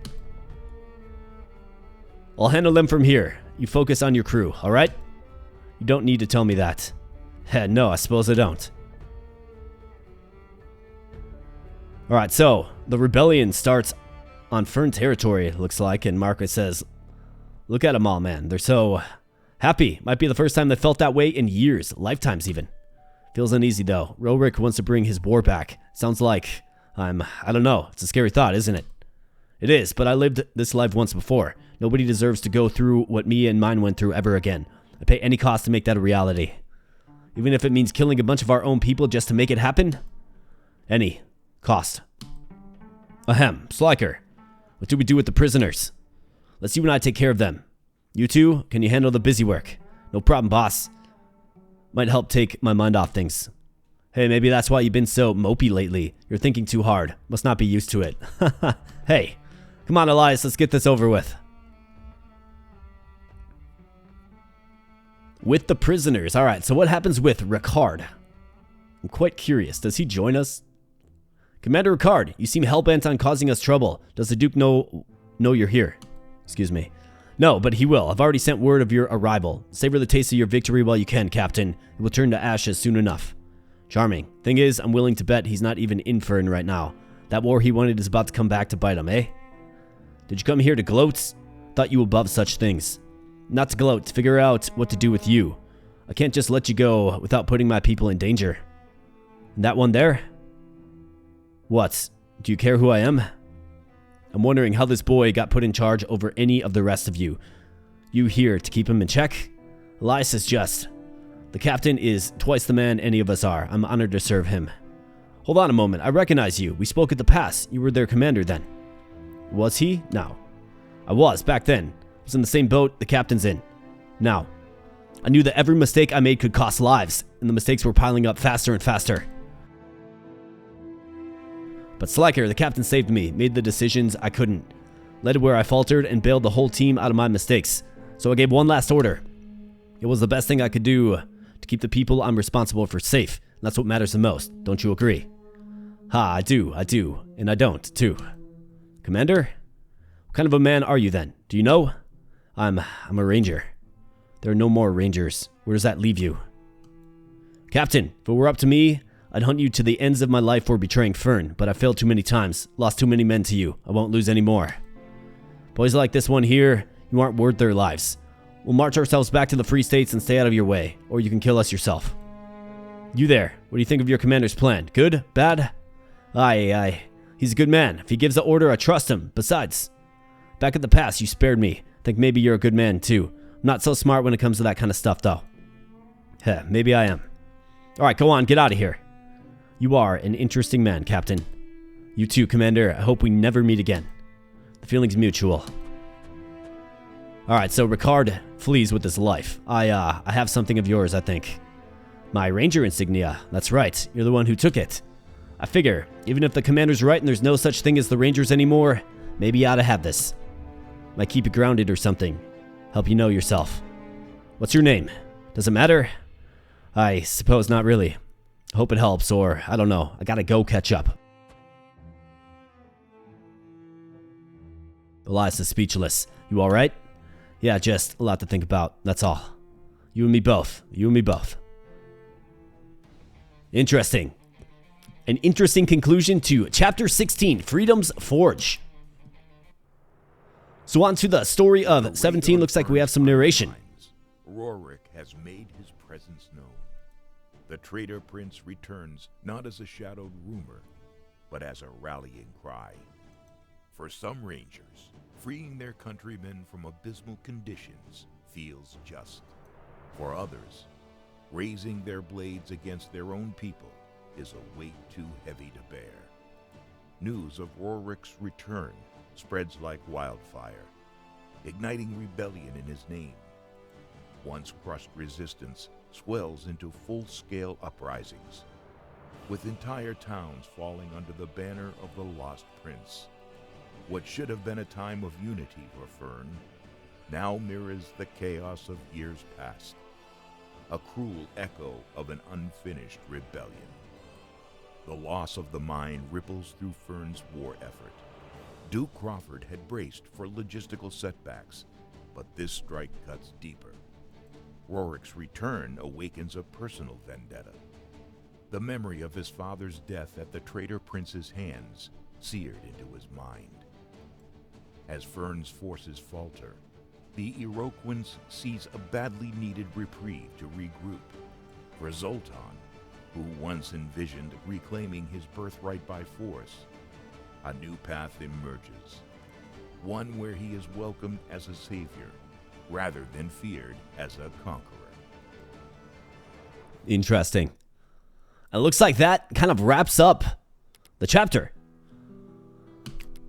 I'll handle them from here. You focus on your crew, alright? You don't need to tell me that. No, I suppose I don't. Alright, so the rebellion starts on Fern territory, it looks like, and Marco says, look at them all, man. They're so happy. Might be the first time they felt that way in years, lifetimes even. Feels uneasy though. Rorik wants to bring his war back. Sounds like I don't know. It's a scary thought, isn't it? It is, but I lived this life once before. Nobody deserves to go through what me and mine went through ever again. I'd pay any cost to make that a reality. Even if it means killing a bunch of our own people just to make it happen? Any cost. Ahem, Sliker. What do we do with the prisoners? Let's you and I take care of them. You two, can you handle the busy work? No problem, boss. Might help take my mind off things. Hey, maybe that's why you've been so mopey lately. You're thinking too hard. Must not be used to it. Hey, come on, Elias, let's get this over with. With the prisoners. Alright, so what happens with Ricard? I'm quite curious. Does he join us? Commander Ricard, you seem hellbent on causing us trouble. Does the Duke know you're here? Excuse me. No, but he will. I've already sent word of your arrival. Savor the taste of your victory while you can, Captain. It will turn to ashes soon enough. Charming. Thing is, I'm willing to bet he's not even in Fern right now. That war he wanted is about to come back to bite him, eh? Did you come here to gloat? Thought you above such things. Not to gloat, to figure out what to do with you. I can't just let you go without putting my people in danger. And that one there? What? Do you care who I am? I'm wondering how this boy got put in charge over any of the rest of you. You here to keep him in check? Elias is just. The captain is twice the man any of us are. I'm honored to serve him. Hold on a moment. I recognize you. We spoke at the pass. You were their commander then. Was he? No. I was, back then. I was in the same boat the captain's in. Now. I knew that every mistake I made could cost lives, and the mistakes were piling up faster and faster. But Slacker, the captain, saved me, made the decisions I couldn't, led where I faltered, and bailed the whole team out of my mistakes. So I gave one last order. It was the best thing I could do to keep the people I'm responsible for safe. And that's what matters the most. Don't you agree? Ha, I do, and I don't, too. Commander? What kind of a man are you then? Do you know? I'm a ranger. There are no more rangers. Where does that leave you? Captain, if it were up to me, I'd hunt you to the ends of my life for betraying Fern, but I failed too many times, lost too many men to you. I won't lose any more. Boys like this one here, you aren't worth their lives. We'll march ourselves back to the Free States and stay out of your way, or you can kill us yourself. You there, what do you think of your commander's plan? Good? Bad? Aye. He's a good man. If he gives the order, I trust him. Besides, back at the pass, you spared me. Think maybe you're a good man, too. I'm not so smart when it comes to that kind of stuff, though. Heh, maybe I am. Alright, go on, get out of here. You are an interesting man, Captain. You too, Commander. I hope we never meet again. The feeling's mutual. Alright, so Ricard flees with his life. I have something of yours, I think. My ranger insignia. That's right. You're the one who took it. I figure, even if the commander's right and there's no such thing as the rangers anymore, maybe you ought to have this. Might keep you grounded or something. Help you know yourself. What's your name? Does it matter? I suppose not really. Hope it helps, or I don't know. I gotta go catch up. Elias is speechless. You alright? Yeah, just a lot to think about. That's all. You and me both. Interesting. An interesting conclusion to Chapter 16, Freedom's Forge. So on to the story of 17. Looks like we have some narration. Rorik has made his presence known. The traitor prince returns not as a shadowed rumor, but as a rallying cry. For some rangers, freeing their countrymen from abysmal conditions feels just. For others, raising their blades against their own people is a weight too heavy to bear. News of Rorik's return spreads like wildfire, igniting rebellion in his name. Once crushed resistance swells into full-scale uprisings, with entire towns falling under the banner of the lost prince. What should have been a time of unity for Fern now mirrors the chaos of years past, a cruel echo of an unfinished rebellion. The loss of the mine ripples through Fern's war effort. Duke Crawford had braced for logistical setbacks, but this strike cuts deeper. Rorik's return awakens a personal vendetta. The memory of his father's death at the traitor prince's hands seared into his mind. As Fern's forces falter, the Iroquois sees a badly needed reprieve to regroup. For Zoltan, who once envisioned reclaiming his birthright by force, a new path emerges. One where he is welcomed as a savior, rather than feared as a conqueror. Interesting. It looks like that kind of wraps up the chapter.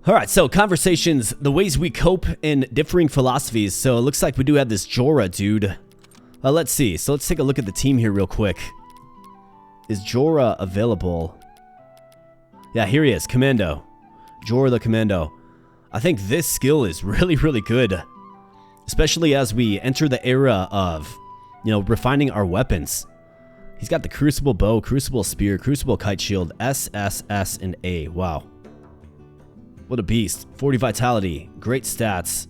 Alright, so conversations, the ways we cope, and differing philosophies. So it looks like we do have this Jorah dude. Let's see. So let's take a look at the team here real quick. Is Jorah available? Yeah, here he is. Commando. Jorah the Commando. I think this skill is really, really good. Especially as we enter the era of, refining our weapons. He's got the Crucible Bow, Crucible Spear, Crucible Kite Shield, S, and A. Wow. What a beast. 40 Vitality. Great stats.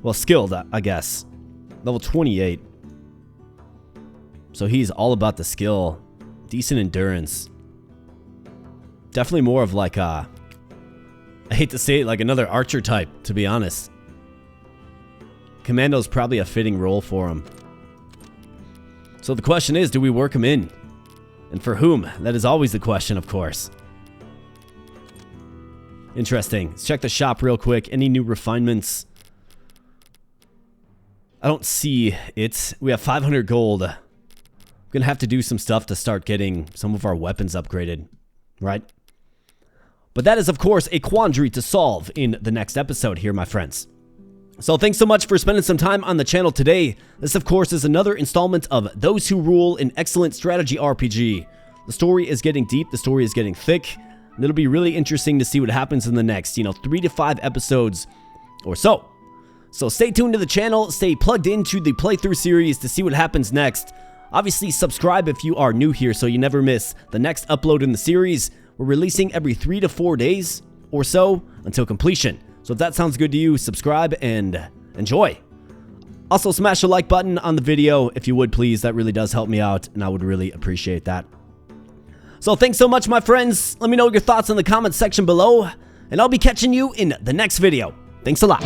Well, skilled, I guess. Level 28. So he's all about the skill. Decent endurance. Definitely more of like a... I hate to say it, like another archer type, to be honest. Commando's probably a fitting role for him. So the question is, do we work him in? And for whom? That is always the question, of course. Interesting. Let's check the shop real quick. Any new refinements? I don't see it. We have 500 gold. I'm going to have to do some stuff to start getting some of our weapons upgraded, right? But that is, of course, a quandary to solve in the next episode here, my friends. So thanks so much for spending some time on the channel today. This, of course, is another installment of Those Who Rule, an excellent strategy RPG. The story is getting deep. The story is getting thick. And it'll be really interesting to see what happens in the next, 3 to 5 episodes or so. So stay tuned to the channel. Stay plugged into the playthrough series to see what happens next. Obviously, subscribe if you are new here so you never miss the next upload in the series. We're releasing every 3 to 4 days or so until completion. So if that sounds good to you, subscribe and enjoy. Also, smash the like button on the video if you would, please. That really does help me out, and I would really appreciate that. So thanks so much, my friends. Let me know your thoughts in the comments section below, and I'll be catching you in the next video. Thanks a lot.